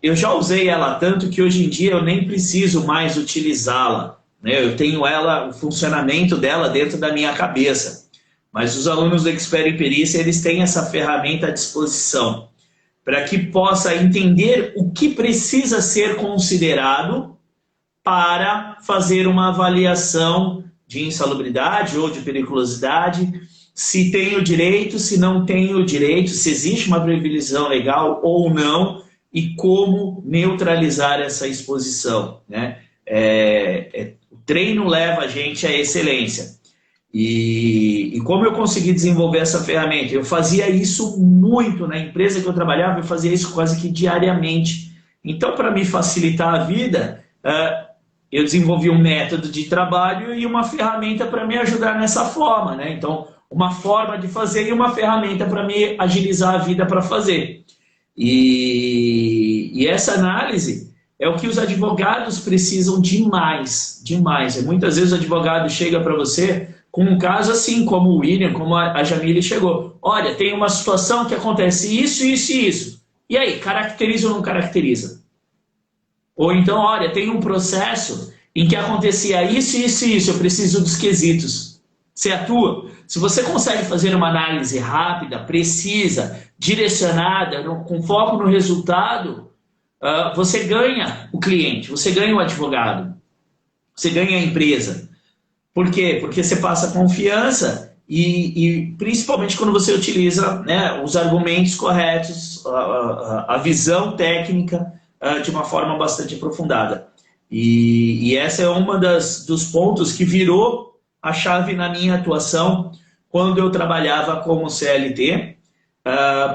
Eu já usei ela tanto que hoje em dia eu nem preciso mais utilizá-la, né? Eu tenho o funcionamento dela dentro da minha cabeça. Mas os alunos do Expert em Perícia, eles têm essa ferramenta à disposição para que possa entender o que precisa ser considerado para fazer uma avaliação de insalubridade ou de periculosidade, se tem o direito, se não tem o direito, se existe uma previsão legal ou não e como neutralizar essa exposição, né? O treino leva a gente à excelência. E como eu consegui desenvolver essa ferramenta? Eu fazia isso muito na empresa que eu trabalhava, eu fazia isso quase que diariamente. Então, para me facilitar a vida, eu desenvolvi um método de trabalho e uma ferramenta para me ajudar nessa forma, né? Então, uma forma de fazer e uma ferramenta para me agilizar a vida para fazer. E essa análise é o que os advogados precisam demais, demais. Muitas vezes o advogado chega para você com um caso assim, como o William, como a Jamile chegou. Olha, tem uma situação que acontece isso, isso e isso. E aí, caracteriza ou não caracteriza? Ou então, olha, tem um processo em que acontecia isso, isso e isso, eu preciso dos quesitos. Você atua? Se você consegue fazer uma análise rápida, precisa, direcionada, com foco no resultado, você ganha o cliente, você ganha o advogado, você ganha a empresa. Por quê? Porque você passa confiança e principalmente quando você utiliza, né, os argumentos corretos, a visão técnica de uma forma bastante aprofundada. E essa é uma dos pontos que virou a chave na minha atuação quando eu trabalhava como CLT,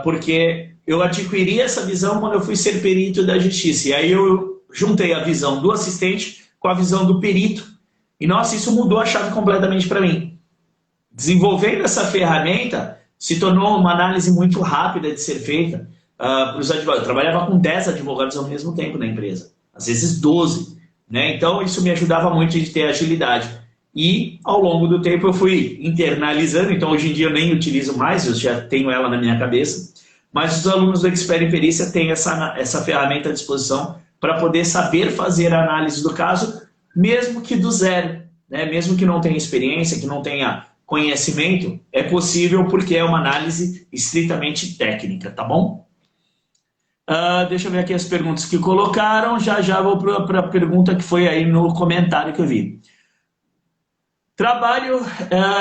porque eu adquiri essa visão quando eu fui ser perito da justiça. E aí eu juntei a visão do assistente com a visão do perito. E, nossa, isso mudou a chave completamente para mim. Desenvolvendo essa ferramenta, se tornou uma análise muito rápida de ser feita para os advogados. Eu trabalhava com 10 advogados ao mesmo tempo na empresa, às vezes 12. Né? Então, isso me ajudava muito de ter agilidade. E, ao longo do tempo, eu fui internalizando. Então, hoje em dia, eu nem utilizo mais, eu já tenho ela na minha cabeça. Mas os alunos do Expert em Perícia têm essa ferramenta à disposição para poder saber fazer a análise do caso, mesmo que do zero, né? Mesmo que não tenha experiência, que não tenha conhecimento, é possível porque é uma análise estritamente técnica, tá bom? Deixa eu ver aqui as perguntas que colocaram, já vou para a pergunta que foi aí no comentário que eu vi. Trabalho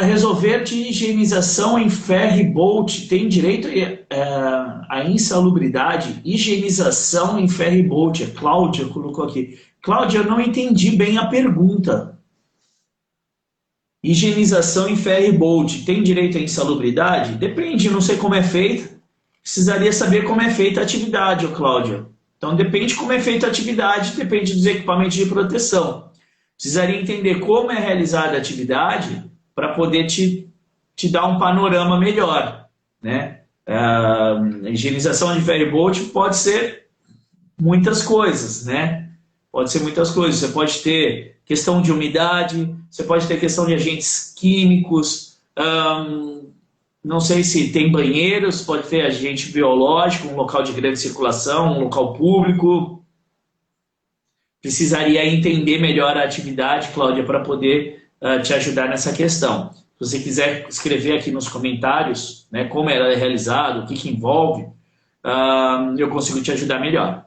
resolver de higienização em ferry boat, tem direito à insalubridade? Higienização em ferry boat, a Cláudia colocou aqui. Cláudia, eu não entendi bem a pergunta. Higienização em ferry boat, tem direito à insalubridade? Depende, não sei como é feita. Precisaria saber como é feita a atividade, Cláudia. Então depende como é feita a atividade, depende dos equipamentos de proteção. Precisaria entender como é realizada a atividade para poder te dar um panorama melhor, né? A higienização de ferry boat pode ser muitas coisas, né? Pode ser muitas coisas. Você pode ter questão de umidade, você pode ter questão de agentes químicos, Não sei se tem banheiros, pode ter agente biológico, um local de grande circulação, um local público. Precisaria entender melhor a atividade, Cláudia, para poder te ajudar nessa questão. Se você quiser escrever aqui nos comentários, né, como ela é realizada, o que envolve, eu consigo te ajudar melhor.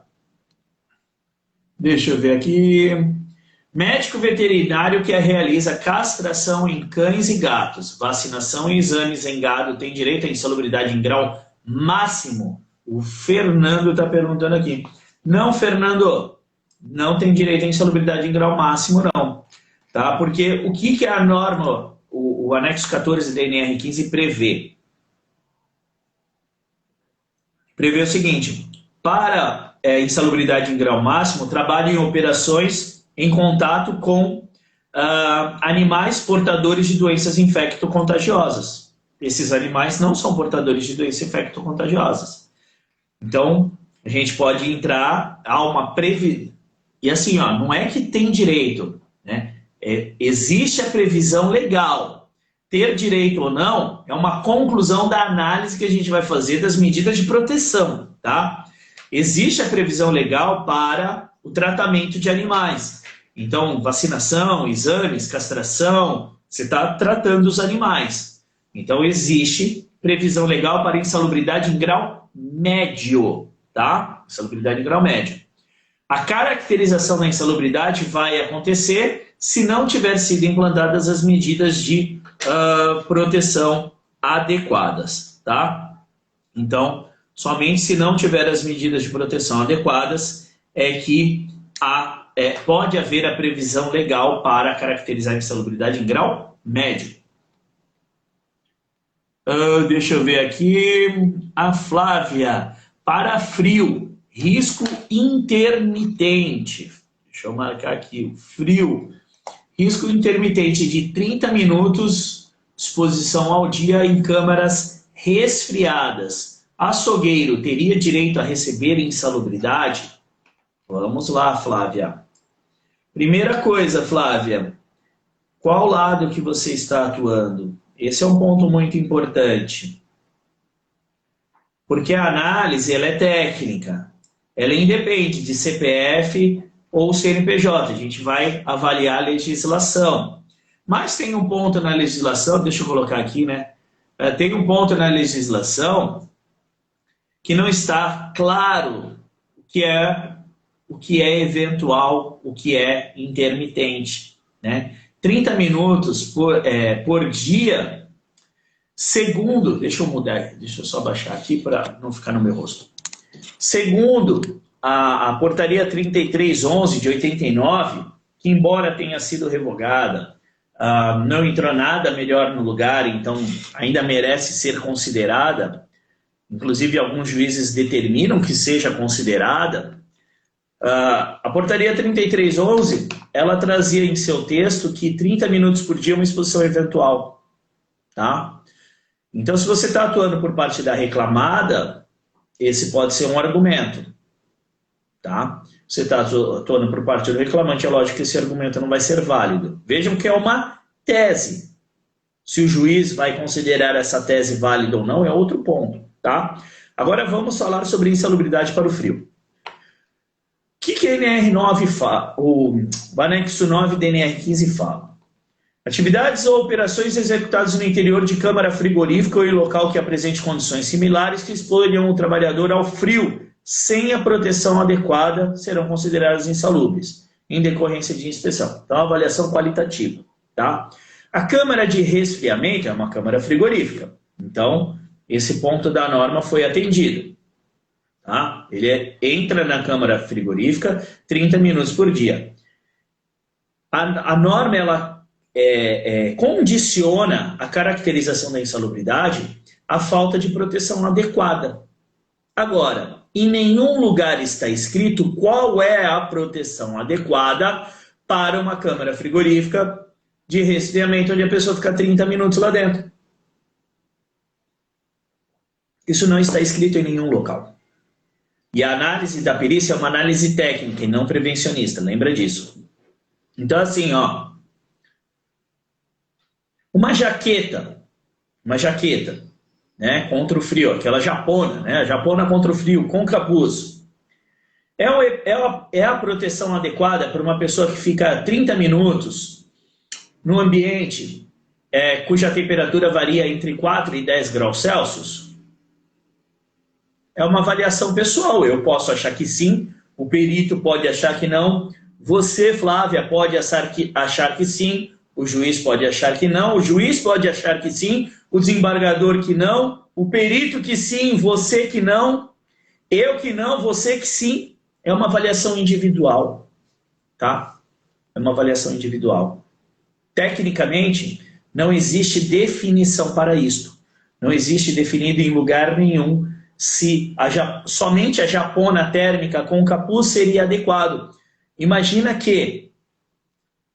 Deixa eu ver aqui. Médico veterinário que realiza castração em cães e gatos, vacinação e exames em gado tem direito à insalubridade em grau máximo? O Fernando está perguntando aqui. Não, Fernando, não tem direito à insalubridade em grau máximo, não. Tá? Porque o que a norma, o anexo 14 da NR15 prevê? Prevê o seguinte, para insalubridade em grau máximo, trabalho em operações em contato com animais portadores de doenças infecto-contagiosas. Esses animais não são portadores de doenças infecto-contagiosas. Então, a gente pode entrar a uma previsão. E assim, ó, não é que tem direito, né? Existe a previsão legal. Ter direito ou não é uma conclusão da análise que a gente vai fazer das medidas de proteção, tá? Existe a previsão legal para o tratamento de animais. Então, vacinação, exames, castração, você está tratando os animais. Então, existe previsão legal para insalubridade em grau médio, tá? Insalubridade em grau médio. A caracterização da insalubridade vai acontecer se não tiver sido implantadas as medidas de proteção adequadas, tá? Então, somente se não tiver as medidas de proteção adequadas é que pode haver a previsão legal para caracterizar a insalubridade em grau médio. Deixa eu ver aqui. A Flávia. Para frio, risco intermitente. Deixa eu marcar aqui. O frio. Risco intermitente de 30 minutos, exposição ao dia em câmaras resfriadas. Açougueiro teria direito a receber insalubridade? Vamos lá, Flávia. Primeira coisa, Flávia, qual lado que você está atuando? Esse é um ponto muito importante. Porque a análise ela é técnica. Ela independe de CPF ou CNPJ. A gente vai avaliar a legislação. Mas tem um ponto na legislação, deixa eu colocar aqui, né? Tem um ponto na legislação que não está claro o que é eventual, o que é intermitente, né? 30 minutos por dia, segundo, deixa eu mudar, deixa eu só baixar aqui para não ficar no meu rosto. Segundo a portaria 3311 de 89, que embora tenha sido revogada, não entrou nada melhor no lugar, então ainda merece ser considerada, inclusive alguns juízes determinam que seja considerada. A portaria 3311, ela trazia em seu texto que 30 minutos por dia é uma exposição eventual. Tá? Então, se você está atuando por parte da reclamada, esse pode ser um argumento. Tá? Se você está atuando por parte do reclamante, é lógico que esse argumento não vai ser válido. Vejam que é uma tese. Se o juiz vai considerar essa tese válida ou não, é outro ponto. Tá? Agora vamos falar sobre insalubridade para o frio. O que a NR9 fala? O anexo 9 da NR15 fala? Atividades ou operações executadas no interior de câmara frigorífica ou em local que apresente condições similares que exponham o trabalhador ao frio sem a proteção adequada serão consideradas insalubres, em decorrência de inspeção. Então, avaliação qualitativa. Tá? A câmara de resfriamento é uma câmara frigorífica. Então, esse ponto da norma foi atendido. Tá? Ele entra na câmara frigorífica 30 minutos por dia. A norma ela condiciona a caracterização da insalubridade à falta de proteção adequada. Agora, em nenhum lugar está escrito qual é a proteção adequada para uma câmara frigorífica de resfriamento onde a pessoa fica 30 minutos lá dentro. Isso não está escrito em nenhum local. E a análise da perícia é uma análise técnica e não prevencionista, lembra disso. Então assim, ó, uma jaqueta uma jaqueta, né, contra o frio, aquela japona, né, a japona contra o frio, com capuz. É a proteção adequada para uma pessoa que fica 30 minutos no ambiente cuja temperatura varia entre 4 e 10 graus Celsius? É uma avaliação pessoal. Eu posso achar que sim, o perito pode achar que não, você, Flávia, pode achar que sim, o juiz pode achar que não, o juiz pode achar que sim, o desembargador que não, o perito que sim, você que não, eu que não, você que sim. É uma avaliação individual, tá? É uma avaliação individual. Tecnicamente, não existe definição para isto. Não existe definido em lugar nenhum se somente a japona térmica com capuz seria adequado. Imagina que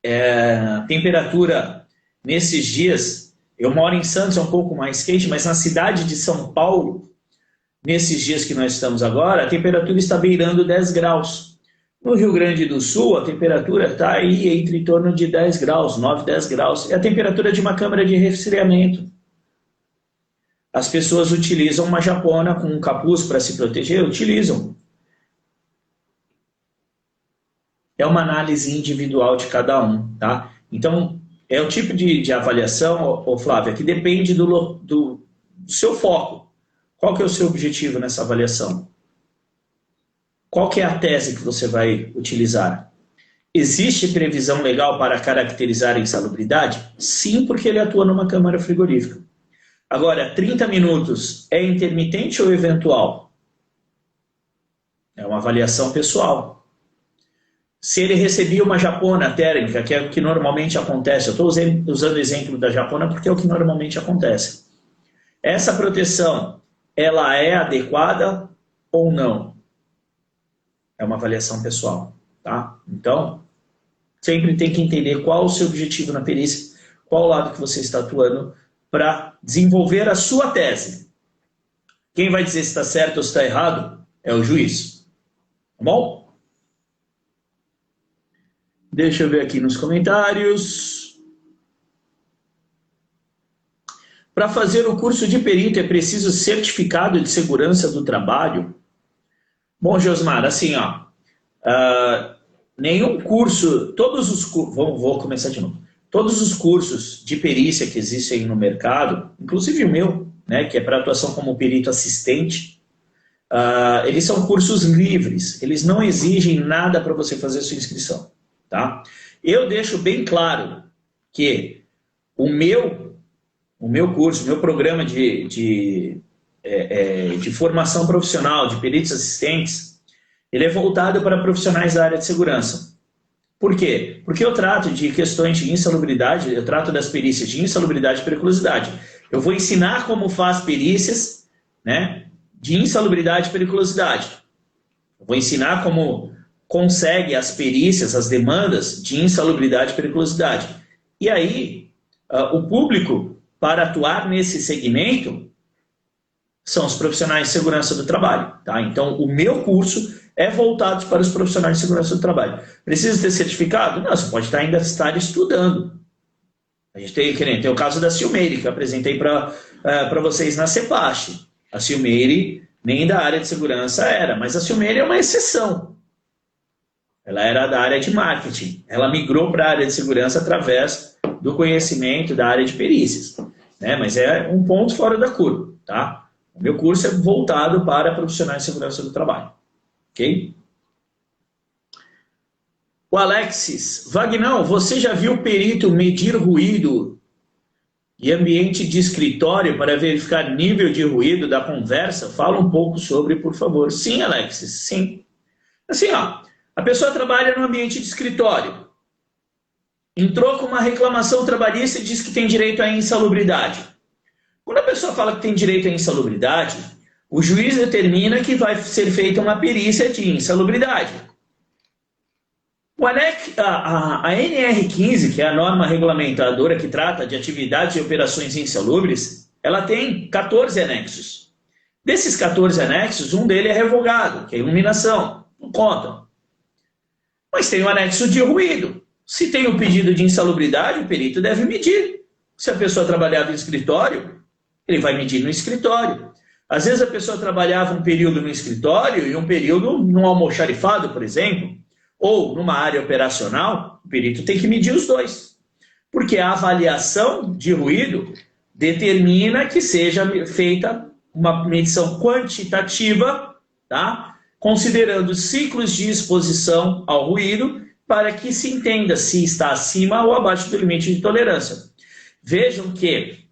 a temperatura nesses dias, eu moro em Santos, é um pouco mais quente, mas na cidade de São Paulo, nesses dias que nós estamos agora, a temperatura está beirando 10 graus. No Rio Grande do Sul, a temperatura está aí entre em torno de 10 graus, 9, 10 graus. É a temperatura de uma câmara de resfriamento. As pessoas utilizam uma japona com um capuz para se proteger? Utilizam. É uma análise individual de cada um, tá? Então, é o tipo de avaliação, Flávia, que depende do seu foco. Qual que é o seu objetivo nessa avaliação? Qual que é a tese que você vai utilizar? Existe previsão legal para caracterizar a insalubridade? Sim, porque ele atua numa câmara frigorífica. Agora, 30 minutos é intermitente ou eventual? É uma avaliação pessoal. Se ele recebia uma japona térmica, que é o que normalmente acontece, eu estou usando o exemplo da japona porque é o que normalmente acontece. Essa proteção, ela é adequada ou não? É uma avaliação pessoal, tá? Então, sempre tem que entender qual o seu objetivo na perícia, qual o lado que você está atuando para desenvolver a sua tese. Quem vai dizer se está certo ou se está errado é o juiz. Tá bom? Deixa eu ver aqui nos comentários. Para fazer o curso de perito é preciso certificado de segurança do trabalho? Bom, Josmar, assim, ó, nenhum curso, vou começar de novo. Todos os cursos de perícia que existem no mercado, inclusive o meu, né, que é para atuação como perito assistente, eles são cursos livres, eles não exigem nada para você fazer a sua inscrição, tá? Eu deixo bem claro que o meu curso, meu programa de formação profissional de peritos assistentes, ele é voltado para profissionais da área de segurança. Por quê? Porque eu trato de questões de insalubridade, eu trato das perícias de insalubridade e periculosidade. Eu vou ensinar como faz perícias, né, de insalubridade e periculosidade. Eu vou ensinar como consegue as perícias, as demandas de insalubridade e periculosidade. E aí, o público, para atuar nesse segmento, são os profissionais de segurança do trabalho. Tá? Então, o meu curso é voltado para os profissionais de segurança do trabalho. Precisa ter certificado? Não, você pode ainda estar estudando. A gente tem o caso da Silmeire, que eu apresentei para vocês na CEPASH. A Silmeire nem da área de segurança era, mas a Silmeire é uma exceção. Ela era da área de marketing. Ela migrou para a área de segurança através do conhecimento da área de perícias. Né? Mas é um ponto fora da curva. Tá? O meu curso é voltado para profissionais de segurança do trabalho. Ok? O Alexis. Vagnão, você já viu o perito medir ruído e ambiente de escritório para verificar nível de ruído da conversa? Fala um pouco sobre, por favor. Sim, Alexis, sim. Assim, ó, a pessoa trabalha no ambiente de escritório. Entrou com uma reclamação trabalhista e diz que tem direito à insalubridade. Quando a pessoa fala que tem direito à insalubridade, o juiz determina que vai ser feita uma perícia de insalubridade. A NR15, que é a norma regulamentadora que trata de atividades e operações insalubres, ela tem 14 anexos. Desses 14 anexos, um dele é revogado, que é a iluminação, não conta. Mas tem o anexo de ruído. Se tem o pedido de insalubridade, o perito deve medir. Se a pessoa trabalhava em escritório, Ele vai medir no escritório. Às vezes a pessoa trabalhava um período no escritório e um período num almoxarifado, por exemplo, ou numa área operacional, o perito tem que medir os dois. Porque a avaliação de ruído determina que seja feita uma medição quantitativa, tá? Considerando ciclos de exposição ao ruído, para que se entenda se está acima ou abaixo do limite de tolerância. Vejam que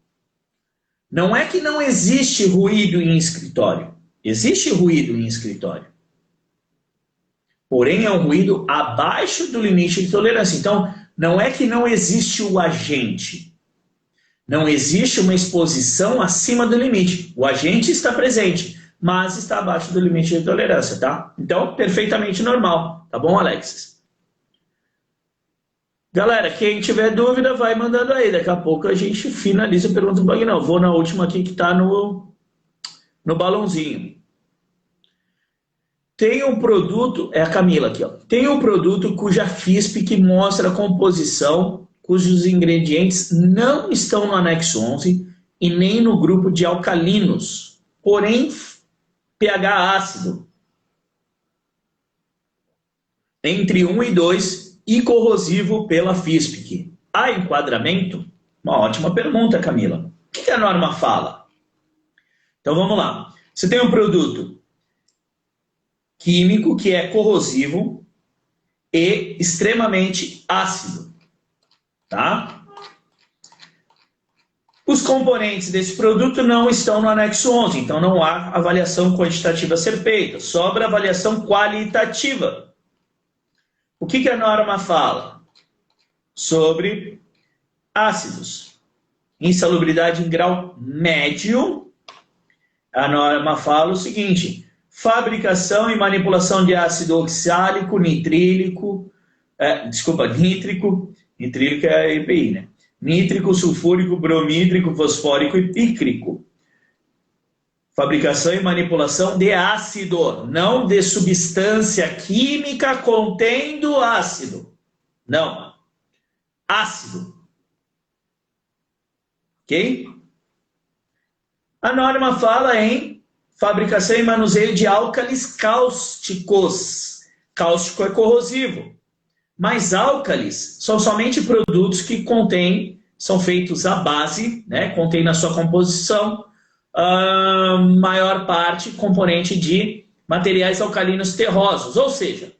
não é que não existe ruído em escritório. Existe ruído em escritório. Porém, é um ruído abaixo do limite de tolerância. Então, não é que não existe o agente. Não existe uma exposição acima do limite. O agente está presente, mas está abaixo do limite de tolerância, tá? Então, perfeitamente normal. Tá bom, Alexis? Galera, quem tiver dúvida, vai mandando aí. Daqui a pouco a gente finaliza a pergunta do Bagnão. Vou na última aqui que está no balãozinho. Tem um produto, é a Camila aqui, ó. Tem um produto cuja FISP que mostra a composição, cujos ingredientes não estão no anexo 11 e nem no grupo de alcalinos, porém pH ácido, entre 1 e 2 e corrosivo pela FISP. Há enquadramento? Uma ótima pergunta, Camila. O que a norma fala? Então vamos lá. Você tem um produto químico que é corrosivo e extremamente ácido, tá? Os componentes desse produto não estão no anexo 11, então não há avaliação quantitativa a ser feita, sobra avaliação qualitativa. O que a norma fala? Sobre ácidos. Insalubridade em grau médio, a norma fala o seguinte: fabricação e manipulação de ácido oxálico, nitrílico, nitrílico é a EPI, né? Nítrico, sulfúrico, bromídrico, fosfórico e pícrico. Fabricação e manipulação de ácido, não de substância química contendo ácido. Não. Ácido. Ok? A norma fala em fabricação e manuseio de álcalis cáusticos. Cáustico é corrosivo. Mas álcalis são somente produtos que são feitos à base, né? Contém na sua composição maior parte componente de materiais alcalinos terrosos, ou seja,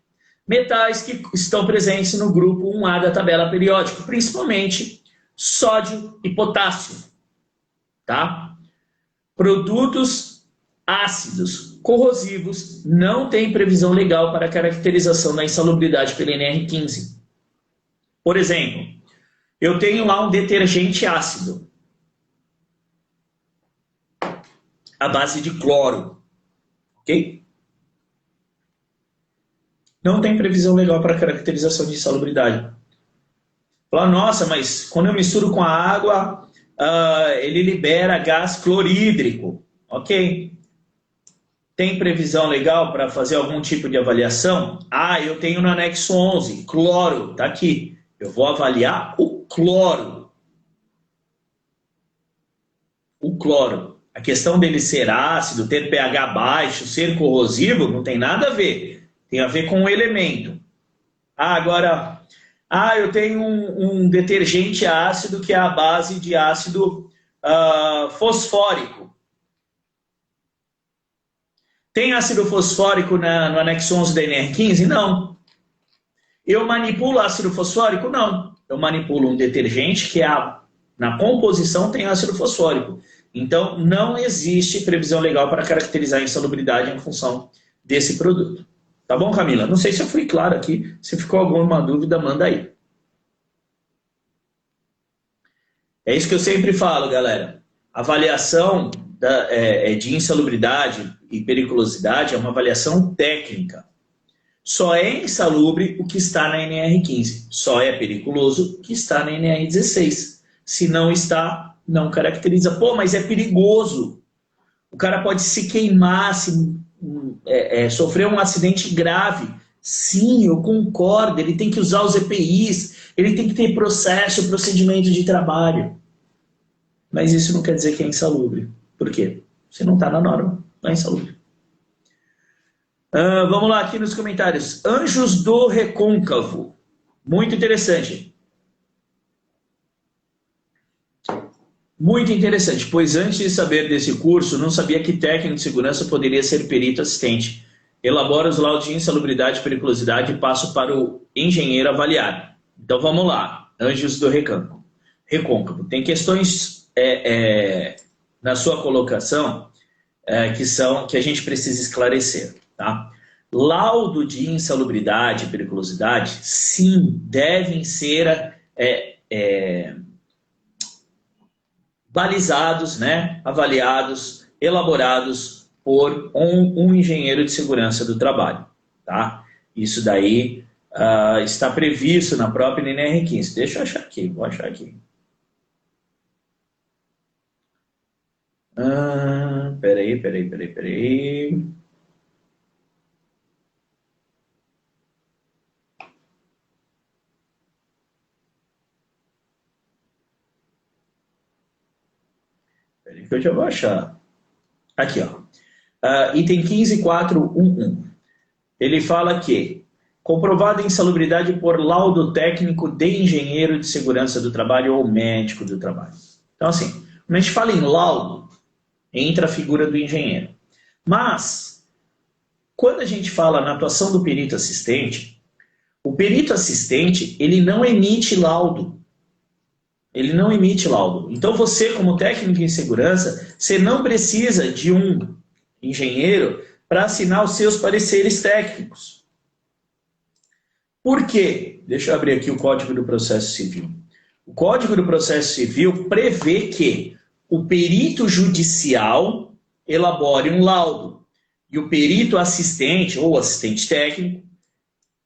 metais que estão presentes no grupo 1A da tabela periódica, principalmente sódio e potássio, tá? Produtos ácidos, corrosivos, não tem previsão legal para a caracterização da insalubridade pela NR15. Por exemplo, eu tenho lá um detergente ácido, à base de cloro, ok? Não tem previsão legal para caracterização de insalubridade. Fala, nossa, mas quando eu misturo com a água, ele libera gás clorídrico, ok? Tem previsão legal para fazer algum tipo de avaliação? Eu tenho no anexo 11, cloro, tá aqui. Eu vou avaliar o cloro. O cloro. A questão dele ser ácido, ter pH baixo, ser corrosivo, não tem nada a ver. Tem a ver com o elemento. Agora, eu tenho um detergente ácido que é a base de ácido fosfórico. Tem ácido fosfórico no anexo 11 da NR15? Não. Eu manipulo ácido fosfórico? Não. Eu manipulo um detergente que na composição tem ácido fosfórico. Então, não existe previsão legal para caracterizar a insalubridade em função desse produto. Tá bom, Camila? Não sei se eu fui claro aqui. Se ficou alguma dúvida, manda aí. É isso que eu sempre falo, galera. Avaliação de insalubridade e periculosidade é uma avaliação técnica. Só é insalubre o que está na NR15. Só é periculoso o que está na NR16. Se não está, não caracteriza. Pô, mas é perigoso. O cara pode se queimar, sofrer um acidente grave. Sim, eu concordo. Ele tem que usar os EPIs. Ele tem que ter procedimento de trabalho. mas isso não quer dizer que é insalubre. Por quê? Você não está na norma, não é insalubre. Vamos lá aqui nos comentários. Anjos do Recôncavo. Muito interessante. Muito interessante, pois antes de saber desse curso, não sabia que técnico de segurança poderia ser perito assistente. Elabora os laudos de insalubridade e periculosidade e passo para o engenheiro avaliar. Então vamos lá, Anjos do Recôncavo. Tem questões na sua colocação que a gente precisa esclarecer. Tá? Laudo de insalubridade e periculosidade, sim, devem ser balizados, né, avaliados, elaborados por um engenheiro de segurança do trabalho. Tá? Isso daí está previsto na própria NR15. Deixa eu achar aqui, vou achar aqui. Peraí. Peraí que eu já vou achar. Aqui, ó. Item 15.4.1.1. Ele fala que comprovada insalubridade por laudo técnico de engenheiro de segurança do trabalho ou médico do trabalho. Então, assim, quando a gente fala em laudo, entra a figura do engenheiro. Mas, quando a gente fala na atuação do perito assistente, o perito assistente, ele não emite laudo. Ele não emite laudo. Então, você, como técnico em segurança, você não precisa de um engenheiro para assinar os seus pareceres técnicos. Por quê? Deixa eu abrir aqui o Código do Processo Civil. O Código do Processo Civil prevê que o perito judicial elabore um laudo e o perito assistente ou assistente técnico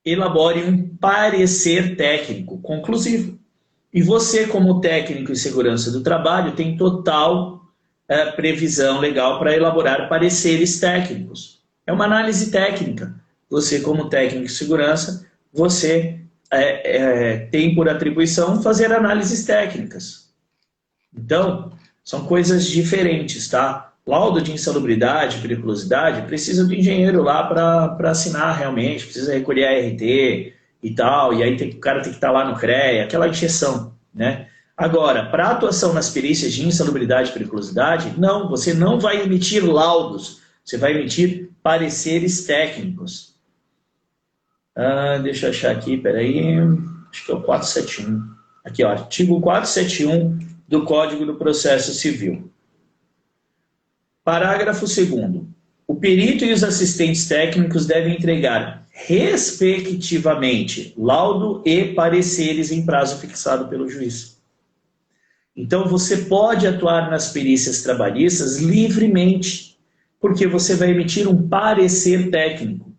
elabore um parecer técnico conclusivo. E você, como técnico em segurança do trabalho, tem total previsão legal para elaborar pareceres técnicos. É uma análise técnica. Você, como técnico em segurança, você tem por atribuição fazer análises técnicas. Então, são coisas diferentes, tá? Laudo de insalubridade, periculosidade, precisa do engenheiro lá para assinar realmente, precisa recolher a RT e tal, e aí o cara tem que estar lá no CREA, aquela injeção, né? Agora, para atuação nas perícias de insalubridade e periculosidade, não, você não vai emitir laudos, você vai emitir pareceres técnicos. Deixa eu achar aqui, peraí, acho que é o 471. Aqui, ó, artigo 471 do Código do Processo Civil. Parágrafo 2º. O perito e os assistentes técnicos devem entregar, respectivamente, laudo e pareceres em prazo fixado pelo juiz. Então, você pode atuar nas perícias trabalhistas livremente, porque você vai emitir um parecer técnico.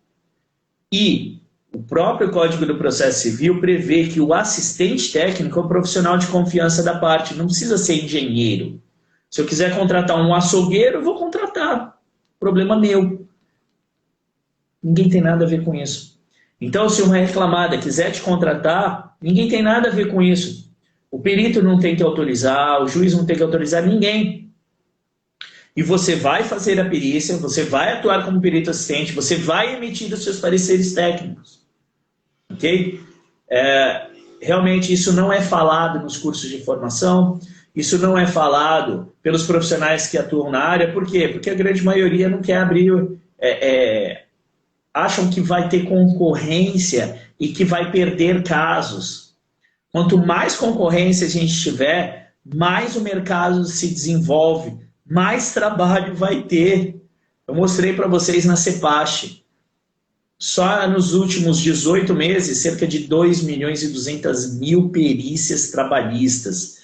E o próprio Código do Processo Civil prevê que o assistente técnico é um profissional de confiança da parte, não precisa ser engenheiro. Se eu quiser contratar um açougueiro, eu vou contratar. Problema meu. Ninguém tem nada a ver com isso. Então, se uma reclamada quiser te contratar, ninguém tem nada a ver com isso. O perito não tem que autorizar, o juiz não tem que autorizar ninguém. E você vai fazer a perícia, você vai atuar como perito assistente, você vai emitir os seus pareceres técnicos. Ok? Realmente isso não é falado nos cursos de formação, isso não é falado pelos profissionais que atuam na área. Por quê? Porque a grande maioria não quer abrir... acham que vai ter concorrência e que vai perder casos. Quanto mais concorrência a gente tiver, mais o mercado se desenvolve, mais trabalho vai ter. Eu mostrei para vocês na CEPASH. Só nos últimos 18 meses, cerca de 2.200.000 perícias trabalhistas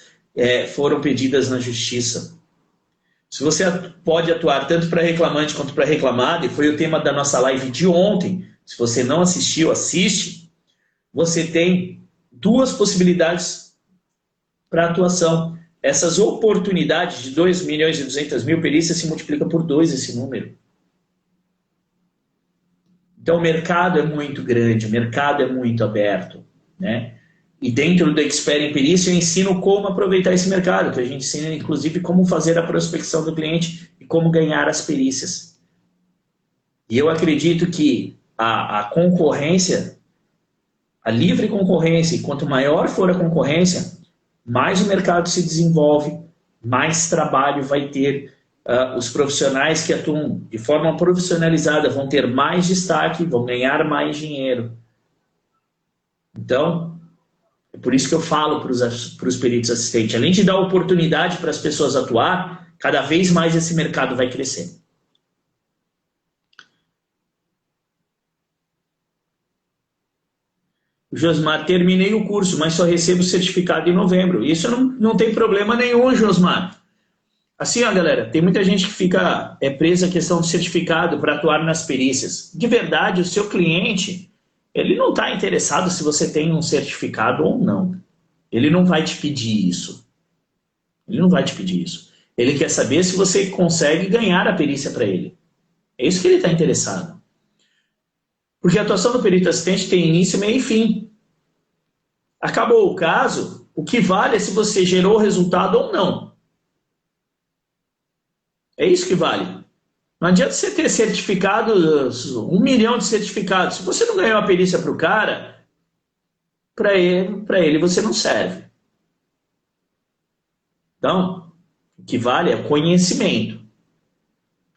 foram pedidas na Justiça. Se você pode atuar tanto para reclamante quanto para reclamado, e foi o tema da nossa live de ontem, se você não assistiu, assiste, você tem duas possibilidades para atuação. Essas oportunidades de 2.200.000 perícias se multiplicam por 2 esse número. Então o mercado é muito grande, o mercado é muito aberto, né? E dentro do Expert em Perícia eu ensino como aproveitar esse mercado, que a gente ensina inclusive como fazer a prospecção do cliente e como ganhar as perícias. E eu acredito que a concorrência, a livre concorrência, e quanto maior for a concorrência, mais o mercado se desenvolve, mais trabalho vai ter. Os profissionais que atuam de forma profissionalizada vão ter mais destaque, vão ganhar mais dinheiro. Então, é por isso que eu falo para os peritos assistentes, além de dar oportunidade para as pessoas atuar, cada vez mais esse mercado vai crescer. Josmar, terminei o curso, mas só recebo o certificado em novembro. Isso não tem problema nenhum, Josmar. Assim, ó, galera, tem muita gente que fica presa à questão do certificado para atuar nas perícias. De verdade, o seu cliente, ele não está interessado se você tem um certificado ou não. Ele não vai te pedir isso. Ele não vai te pedir isso. Ele quer saber se você consegue ganhar a perícia para ele. É isso que ele está interessado. Porque a atuação do perito assistente tem início, meio e fim. Acabou o caso, o que vale é se você gerou o resultado ou não. É isso que vale. Não adianta você ter certificados, 1 milhão de certificados. Se você não ganhou a perícia para o cara, para ele você não serve. Então, o que vale é conhecimento.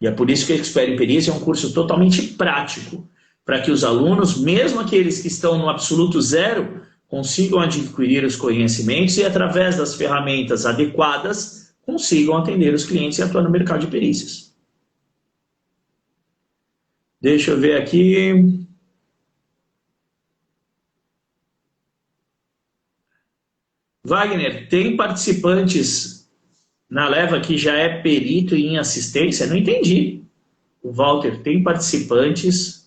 E é por isso que o Expert em Perícia é um curso totalmente prático, para que os alunos, mesmo aqueles que estão no absoluto zero, consigam adquirir os conhecimentos e, através das ferramentas adequadas, consigam atender os clientes e atuar no mercado de perícias. Deixa eu ver aqui. Wagner, tem participantes na leva que já é perito em assistência? Não entendi. O Walter, tem participantes...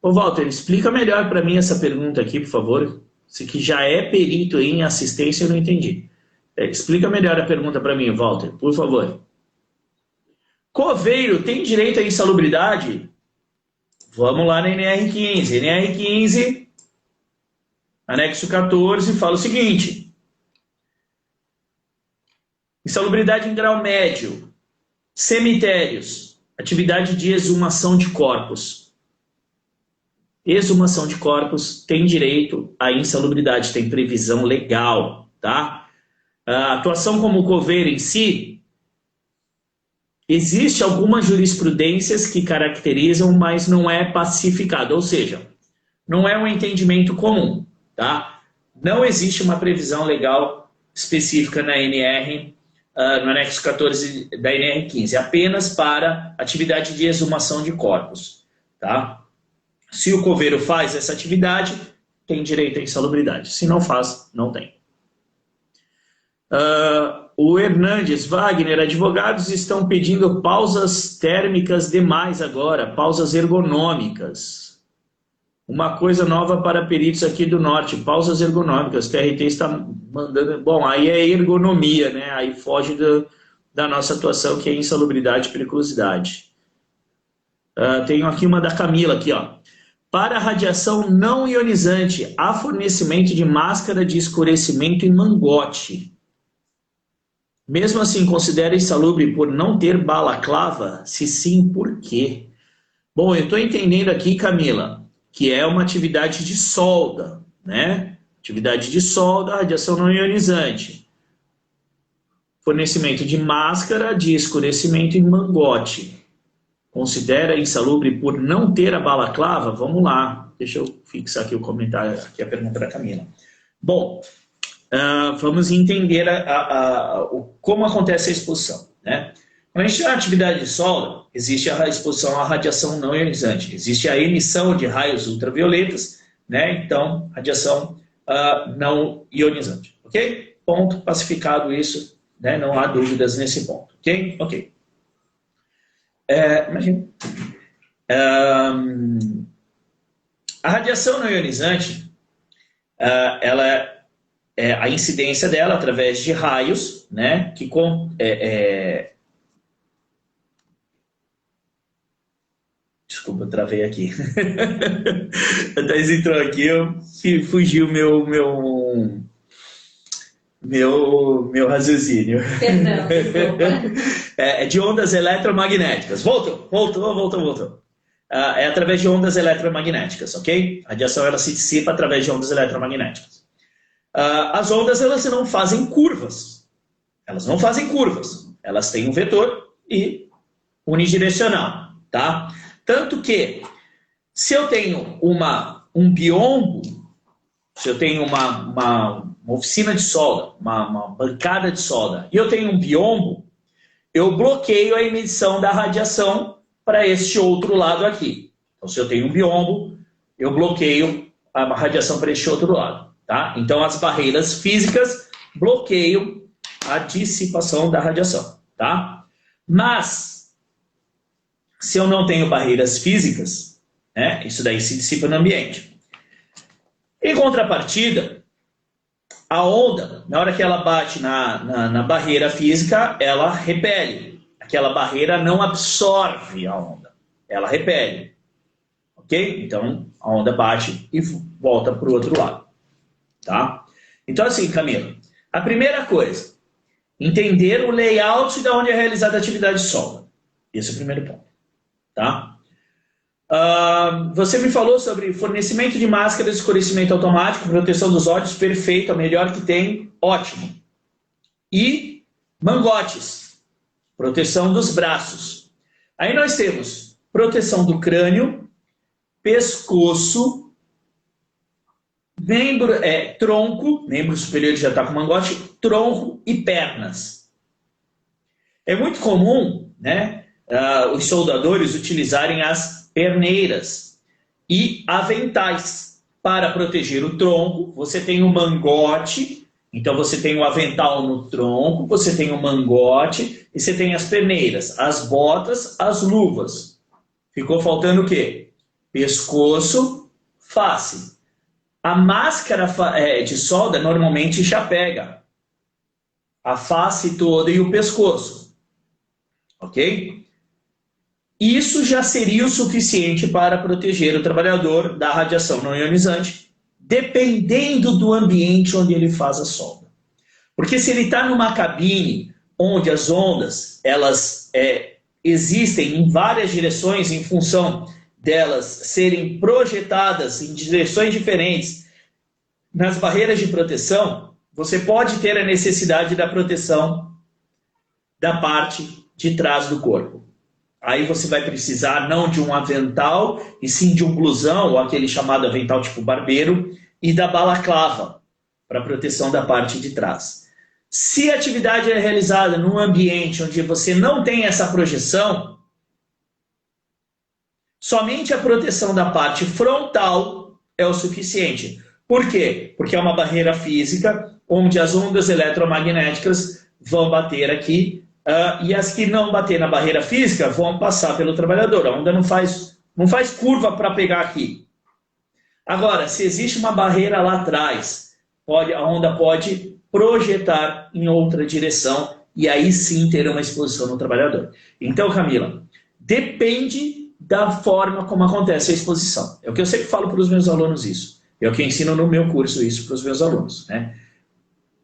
Ô Walter, explica melhor para mim essa pergunta aqui, por favor. Se que já é perito em assistência, eu não entendi. Explica melhor a pergunta para mim, Walter, por favor. Coveiro tem direito à insalubridade? Vamos lá na NR15. NR15, anexo 14, fala o seguinte. Insalubridade em grau médio. Cemitérios. Atividade de exumação de corpos. Exumação de corpos tem direito à insalubridade, tem previsão legal, tá? A atuação como coveiro em si, existe algumas jurisprudências que caracterizam, mas não é pacificado, ou seja, não é um entendimento comum, tá? Não existe uma previsão legal específica na NR, no anexo 14 da NR15, apenas para atividade de exumação de corpos, tá? Se o coveiro faz essa atividade, tem direito à insalubridade. Se não faz, não tem. O Hernandes, Wagner, advogados estão pedindo pausas térmicas demais agora, pausas ergonômicas. Uma coisa nova para peritos aqui do norte, pausas ergonômicas. O TRT está mandando... Bom, aí é ergonomia, né? Aí foge da nossa atuação, que é insalubridade e periculosidade. Tenho aqui uma da Camila, aqui, ó. Para a radiação não ionizante, há fornecimento de máscara de escurecimento em mangote. Mesmo assim, considera insalubre por não ter balaclava? Se sim, por quê? Bom, eu estou entendendo aqui, Camila, que é uma atividade de solda, né? Atividade de solda, radiação não ionizante. Fornecimento de máscara de escurecimento em mangote. Considera insalubre por não ter a balaclava? Vamos lá. Deixa eu fixar aqui o comentário, aqui a pergunta da Camila. Bom, vamos entender como acontece a exposição, né? Quando a gente tem uma atividade de solda, existe a exposição à radiação não ionizante. Existe a emissão de raios ultravioletas, né? Então, radiação não ionizante. Ok? Ponto, pacificado isso, né? Não há dúvidas nesse ponto. Ok? Ok. Imagina. A radiação não ionizante, ela a incidência dela através de raios, né, que Desculpa, eu travei aqui. A Thais entrou aqui, fugiu meu raciocínio. Perdão, desculpa. É de ondas eletromagnéticas. Voltou. É através de ondas eletromagnéticas, ok? A radiação ela se dissipa através de ondas eletromagnéticas. As ondas elas não fazem curvas. Elas têm um vetor e unidirecional, tá? Tanto que, se eu tenho um biombo, se eu tenho uma oficina de solda, uma bancada de solda, e eu tenho um biombo, eu bloqueio a emissão da radiação para este outro lado aqui. Então, se eu tenho um biombo, eu bloqueio a radiação para este outro lado, tá? Então, as barreiras físicas bloqueiam a dissipação da radiação, tá? Mas, se eu não tenho barreiras físicas, né, isso daí se dissipa no ambiente. Em contrapartida, a onda, na hora que ela bate na barreira física, ela repele. Aquela barreira não absorve a onda, ela repele. Ok? Então, a onda bate e volta para o outro lado. Tá? Então, assim, Camila, a primeira coisa, entender o layout de onde é realizada a atividade de solda. Esse é o primeiro ponto. Tá? Você me falou sobre fornecimento de máscaras de escurecimento automático, proteção dos olhos, perfeito, a melhor que tem, ótimo. E mangotes, proteção dos braços. Aí nós temos proteção do crânio, pescoço, tronco, membro superior já está com mangote, tronco e pernas. É muito comum, né, os soldadores utilizarem as perneiras e aventais para proteger o tronco. Você tem o mangote, então você tem o avental no tronco, você tem o mangote e você tem as perneiras, as botas, as luvas. Ficou faltando o quê? Pescoço, face. A máscara de solda normalmente já pega a face toda e o pescoço, ok? Isso já seria o suficiente para proteger o trabalhador da radiação não ionizante, dependendo do ambiente onde ele faz a solda. Porque se ele está numa cabine onde as ondas elas existem em várias direções em função delas serem projetadas em direções diferentes nas barreiras de proteção, você pode ter a necessidade da proteção da parte de trás do corpo. Aí você vai precisar não de um avental, e sim de um blusão, ou aquele chamado avental tipo barbeiro, e da balaclava, para proteção da parte de trás. Se a atividade é realizada num ambiente onde você não tem essa projeção, somente a proteção da parte frontal é o suficiente. Por quê? Porque é uma barreira física, onde as ondas eletromagnéticas vão bater aqui, e as que não bater na barreira física vão passar pelo trabalhador. A onda não faz curva para pegar aqui. Agora, se existe uma barreira lá atrás, a onda pode projetar em outra direção e aí sim ter uma exposição no trabalhador. Então, Camila, depende da forma como acontece a exposição. É o que eu sempre falo para os meus alunos isso. É o que eu ensino no meu curso isso para os meus alunos, né?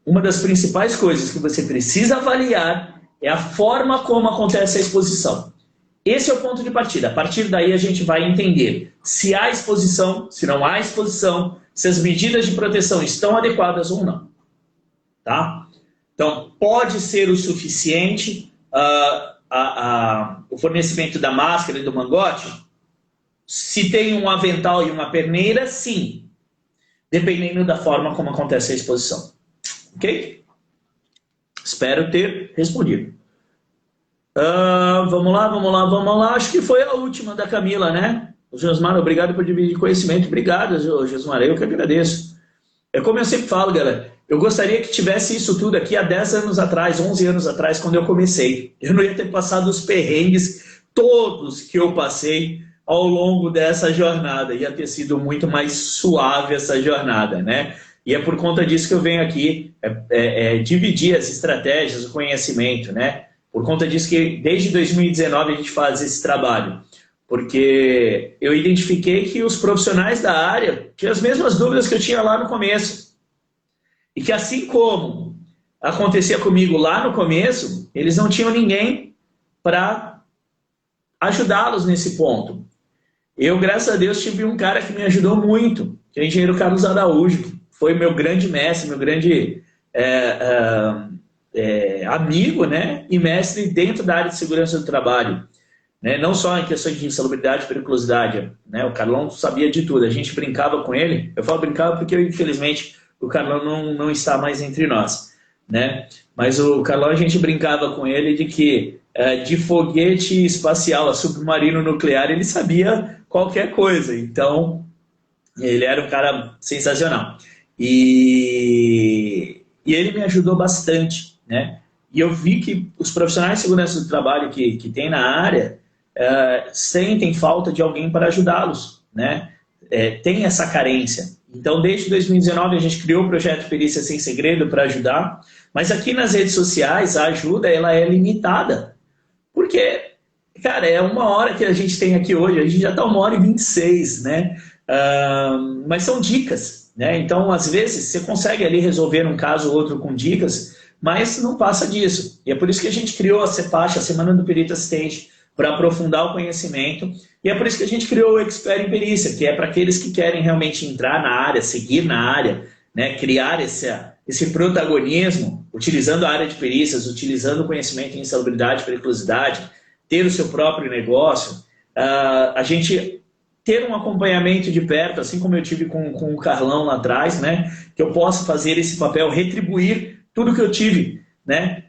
Uma das principais coisas que você precisa avaliar é a forma como acontece a exposição. Esse é o ponto de partida. A partir daí a gente vai entender se há exposição, se não há exposição, se as medidas de proteção estão adequadas ou não. Tá? Então, pode ser o suficiente o fornecimento da máscara e do mangote? Se tem um avental e uma perneira, sim. Dependendo da forma como acontece a exposição. Ok? Espero ter respondido. Vamos lá. Acho que foi a última da Camila, né? O Josmar, obrigado por dividir conhecimento. Obrigado, Josmar, eu que agradeço. É como eu sempre falo, galera. Eu gostaria que tivesse isso tudo aqui há 10 anos atrás, 11 anos atrás, quando eu comecei. Eu não ia ter passado os perrengues todos que eu passei ao longo dessa jornada. Ia ter sido muito mais suave essa jornada, né? E é por conta disso que eu venho aqui dividir as estratégias, o conhecimento, né? Por conta disso que desde 2019 a gente faz esse trabalho. porque eu identifiquei que os profissionais da área tinham as mesmas dúvidas que eu tinha lá no começo. E que assim como acontecia comigo lá no começo, eles não tinham ninguém para ajudá-los nesse ponto. Eu, graças a Deus, tive um cara que me ajudou muito, que é o engenheiro Carlos Araújo, que foi meu grande mestre, meu grande amigo, né? E mestre dentro da área de segurança do trabalho. Né? Não só em questões de insalubridade e periculosidade. Né? O Carlão sabia de tudo, a gente brincava com ele. Eu falo brincava porque, infelizmente, o Carlão não está mais entre nós. Né? Mas o Carlão, a gente brincava com ele de que de foguete espacial a submarino nuclear ele sabia qualquer coisa. Então, ele era um cara sensacional. E ele me ajudou bastante. Né? E eu vi que os profissionais de segurança do trabalho que tem na área sentem falta de alguém para ajudá-los. Né? Tem essa carência. Então, desde 2019, a gente criou o projeto Perícia Sem Segredo para ajudar, mas aqui nas redes sociais a ajuda ela é limitada, porque, cara, é 1 hora que a gente tem aqui hoje, a gente já está 1h26, né? Mas são dicas, né? Então, às vezes, você consegue ali resolver um caso ou outro com dicas, mas não passa disso. E é por isso que a gente criou a CEPASH, a Semana do Perito Assistente, para aprofundar o conhecimento. E é por isso que a gente criou o Expert em Perícia, que é para aqueles que querem realmente entrar na área, seguir na área, né, criar esse protagonismo, utilizando a área de perícias, utilizando o conhecimento em insalubridade, periculosidade, ter o seu próprio negócio, a gente ter um acompanhamento de perto, assim como eu tive com o Carlão lá atrás, né, que eu possa fazer esse papel, retribuir tudo que eu tive, né,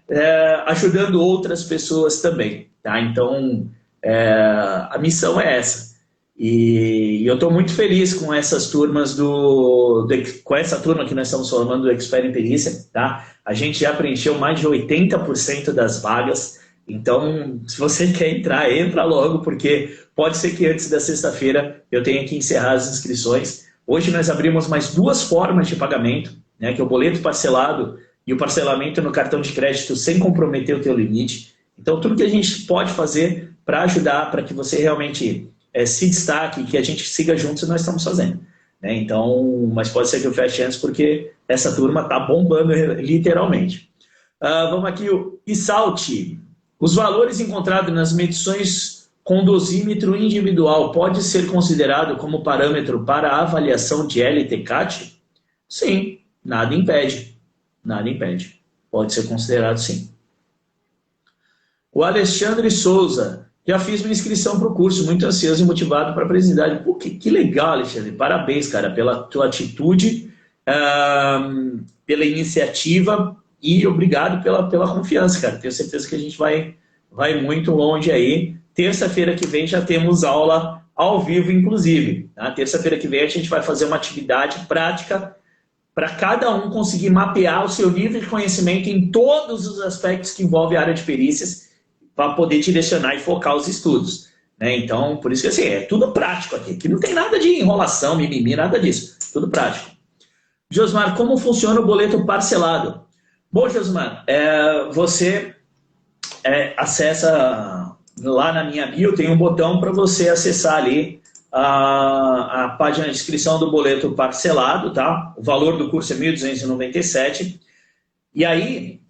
ajudando outras pessoas também. Tá? Então, a missão é essa. E eu estou muito feliz com essas turmas com essa turma que nós estamos formando do Expert em Perícia. Tá? A gente já preencheu mais de 80% das vagas. Então, se você quer entrar, entra logo, porque pode ser que antes da sexta-feira eu tenha que encerrar as inscrições. Hoje nós abrimos mais 2 formas de pagamento, né, que é o boleto parcelado e o parcelamento no cartão de crédito sem comprometer o teu limite. Então, tudo que a gente pode fazer para ajudar, para que você realmente se destaque, que a gente siga juntos, nós estamos fazendo. Né? Então, mas pode ser que eu feche antes, porque essa turma está bombando literalmente. Vamos aqui, o ISALT. Os valores encontrados nas medições com dosímetro individual pode ser considerado como parâmetro para a avaliação de LTCAT? Sim, nada impede. Nada impede. Pode ser considerado sim. O Alexandre Souza, já fiz minha inscrição para o curso, muito ansioso e motivado para a presidencialidade. Pô, que legal, Alexandre. Parabéns, cara, pela tua atitude, pela iniciativa e obrigado pela confiança, cara. Tenho certeza que a gente vai muito longe aí. Terça-feira que vem já temos aula ao vivo, inclusive. Tá? Terça-feira que vem a gente vai fazer uma atividade prática para cada um conseguir mapear o seu nível de conhecimento em todos os aspectos que envolvem a área de perícias, para poder direcionar e focar os estudos. Né? Então, por isso que assim, é tudo prático aqui. Aqui não tem nada de enrolação, mimimi, nada disso. Tudo prático. Josmar, como funciona o boleto parcelado? Bom, Josmar, você acessa lá na minha bio, tem um botão para você acessar ali a página de inscrição do boleto parcelado. Tá? O valor do curso é R$ 1.297. E aí,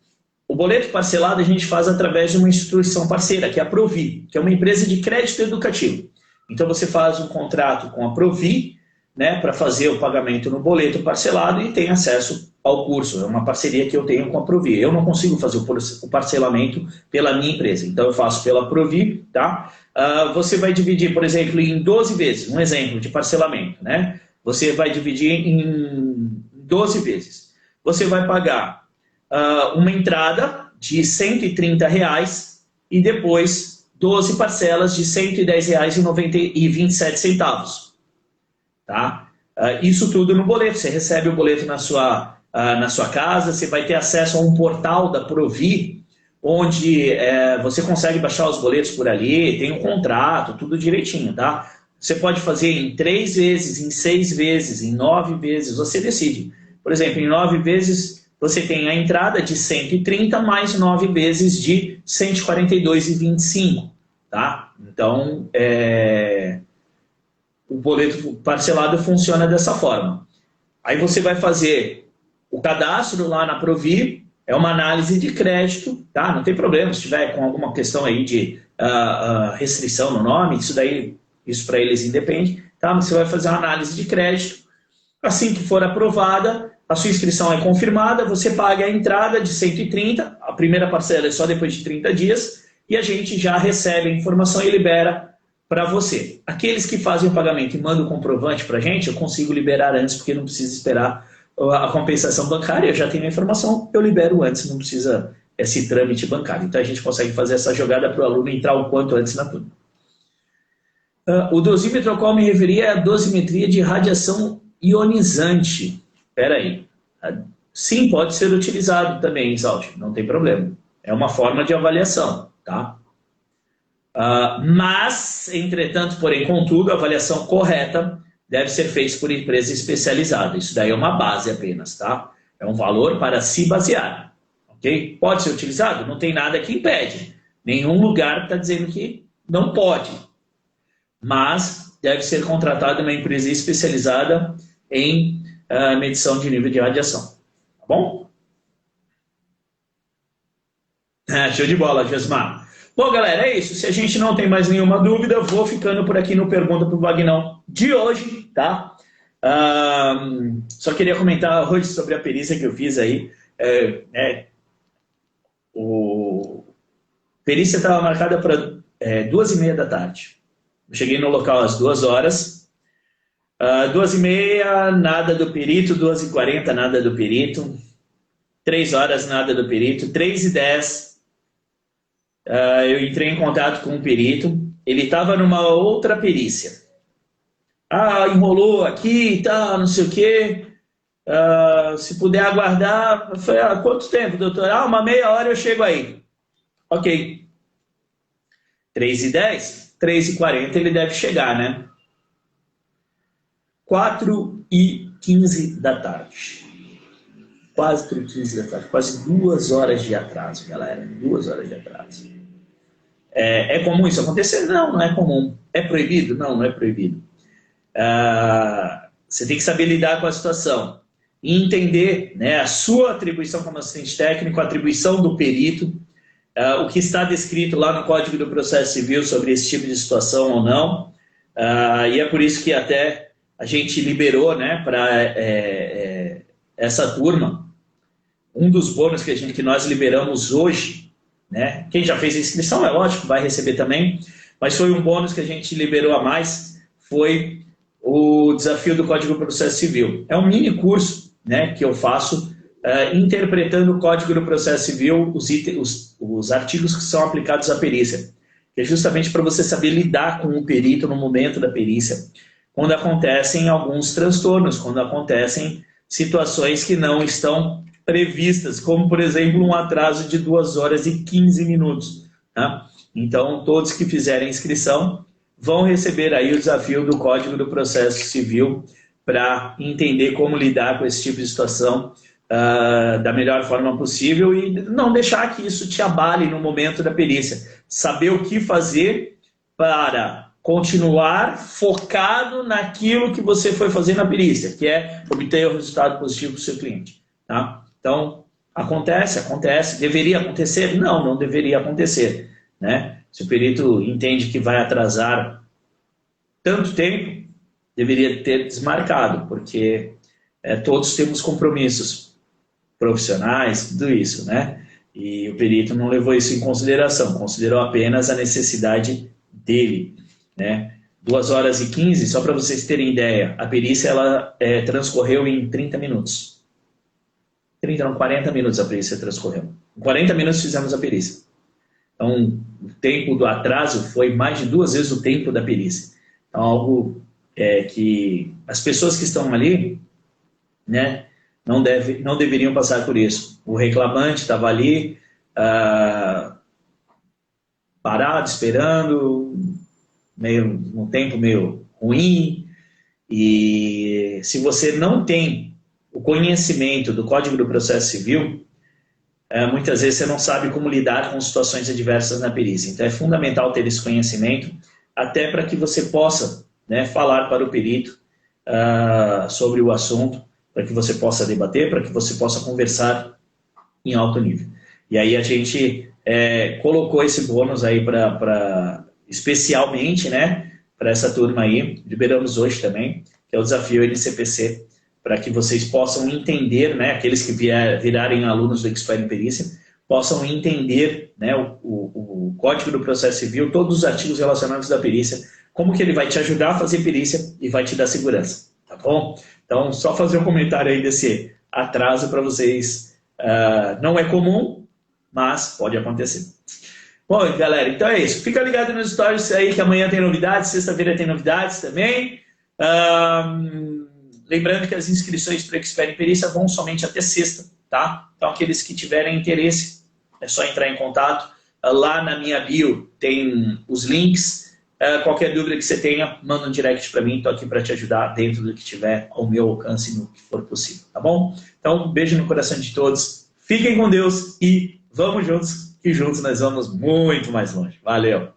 o boleto parcelado a gente faz através de uma instituição parceira, que é a Provi, que é uma empresa de crédito educativo. Então você faz um contrato com a Provi, né, para fazer o pagamento no boleto parcelado e tem acesso ao curso. É uma parceria que eu tenho com a Provi. Eu não consigo fazer o parcelamento pela minha empresa, então eu faço pela Provi. Tá? Você vai dividir, por exemplo, em 12 vezes, um exemplo de parcelamento. Né? Você vai dividir em 12 vezes. Você vai pagar uma entrada de R$ 130 e depois 12 parcelas de R$ 110,27. Tá? Isso tudo no boleto. Você recebe o boleto na sua casa, você vai ter acesso a um portal da Provi, onde você consegue baixar os boletos por ali, tem um contrato, tudo direitinho. Tá? Você pode fazer em 3 vezes, em 6 vezes, em 9 vezes, você decide. Por exemplo, em 9 vezes... você tem a entrada de 130 mais 9 vezes de 142,25. Tá? Então, boleto parcelado funciona dessa forma. Aí você vai fazer o cadastro lá na Provir, é uma análise de crédito, tá? Não tem problema se tiver com alguma questão aí de restrição no nome, isso para eles independe, tá? Mas você vai fazer uma análise de crédito. Assim que for aprovada, a sua inscrição é confirmada, você paga a entrada de 130, a primeira parcela é só depois de 30 dias, e a gente já recebe a informação e libera para você. Aqueles que fazem o pagamento e mandam o comprovante para a gente, eu consigo liberar antes, porque não precisa esperar a compensação bancária, eu já tenho a informação, eu libero antes, não precisa esse trâmite bancário. Então a gente consegue fazer essa jogada para o aluno entrar o quanto antes na turma. O dosímetro ao qual me referi é a dosimetria de radiação ionizante. Espera aí. Sim, pode ser utilizado também, Isalte, não tem problema. É uma forma de avaliação, tá? Mas, entretanto, porém, contudo, a avaliação correta deve ser feita por empresa especializada. Isso daí é uma base apenas, tá? É um valor para se basear, ok? Pode ser utilizado? Não tem nada que impede. Nenhum lugar está dizendo que não pode. Mas deve ser contratada uma empresa especializada em medição de nível de radiação. Tá bom? Show de bola, Jesmar. Bom, galera, é isso. Se a gente não tem mais nenhuma dúvida, eu vou ficando por aqui no Pergunta para o Vagnão de hoje, tá? Só queria comentar hoje sobre a perícia que eu fiz aí. Perícia estava marcada para 2h30 da tarde. Eu cheguei no local às 2 horas. 2h30, nada do perito. 2h40, nada do perito. 3 horas, nada do perito. 3h10, eu entrei em contato com o perito. Ele estava numa outra perícia. Enrolou aqui e tal, não sei o quê. Se puder aguardar. Eu falei, quanto tempo, doutor? Uma meia hora eu chego aí. Ok. 3h10, 3h40 ele deve chegar, né? 4h15 da tarde. Quase 4h15 da tarde. Quase 2 horas de atraso, galera. 2 horas de atraso. É comum isso acontecer? Não, não é comum. É proibido? Não, não é proibido. Você tem que saber lidar com a situação. E entender, né, a sua atribuição como assistente técnico, a atribuição do perito, o que está descrito lá no Código do Processo Civil sobre esse tipo de situação ou não. E é por isso que até a gente liberou, né, para essa turma, um dos bônus que nós liberamos hoje, né, quem já fez a inscrição, é lógico, vai receber também, mas foi um bônus que a gente liberou a mais, foi o desafio do Código do Processo Civil. É um mini curso, né, que eu faço, interpretando o Código do Processo Civil, os artigos que são aplicados à perícia, que é justamente para você saber lidar com o perito no momento da perícia, quando acontecem alguns transtornos, quando acontecem situações que não estão previstas, como, por exemplo, um atraso de 2 horas e 15 minutos. Tá? Então, todos que fizerem inscrição vão receber aí o desafio do Código do Processo Civil para entender como lidar com esse tipo de situação da melhor forma possível e não deixar que isso te abale no momento da perícia. Saber o que fazer para continuar focado naquilo que você foi fazer na perícia, que é obter o resultado positivo do seu cliente. Tá? Então, acontece. Deveria acontecer? Não, não deveria acontecer. Né? Se o perito entende que vai atrasar tanto tempo, deveria ter desmarcado, porque todos temos compromissos profissionais, tudo isso, né? E o perito não levou isso em consideração, considerou apenas a necessidade dele, né? 2 horas e 15, só para vocês terem ideia, a perícia ela transcorreu em 30 minutos. 40 minutos a perícia transcorreu. Em 40 minutos fizemos a perícia. Então, o tempo do atraso foi mais de 2 vezes o tempo da perícia. Então, algo que as pessoas que estão ali, né, não deveriam passar por isso. O reclamante estava ali, parado, esperando, um tempo meio ruim, e se você não tem o conhecimento do Código do Processo Civil, muitas vezes você não sabe como lidar com situações adversas na perícia. Então é fundamental ter esse conhecimento, até para que você possa né, falar para o perito sobre o assunto, para que você possa debater, para que você possa conversar em alto nível. E aí a gente colocou esse bônus aí especialmente, né, para essa turma aí, liberamos hoje também, que é o desafio NCPC, para que vocês possam entender, né, aqueles que virarem alunos do Expert em Perícia, possam entender, né, o Código do Processo Civil, todos os artigos relacionados da perícia, como que ele vai te ajudar a fazer perícia e vai te dar segurança, tá bom? Então, só fazer um comentário aí desse atraso para vocês. Não é comum, mas pode acontecer. Bom, galera, então é isso. Fica ligado nos stories aí que amanhã tem novidades, sexta-feira tem novidades também. Lembrando que as inscrições para o Expert em Perícia vão somente até sexta, tá? Então, aqueles que tiverem interesse, é só entrar em contato. Lá na minha bio tem os links. Qualquer dúvida que você tenha, manda um direct para mim. Estou aqui para te ajudar dentro do que tiver ao meu alcance, no que for possível, tá bom? Então, um beijo no coração de todos. Fiquem com Deus e vamos juntos, que juntos nós vamos muito mais longe. Valeu!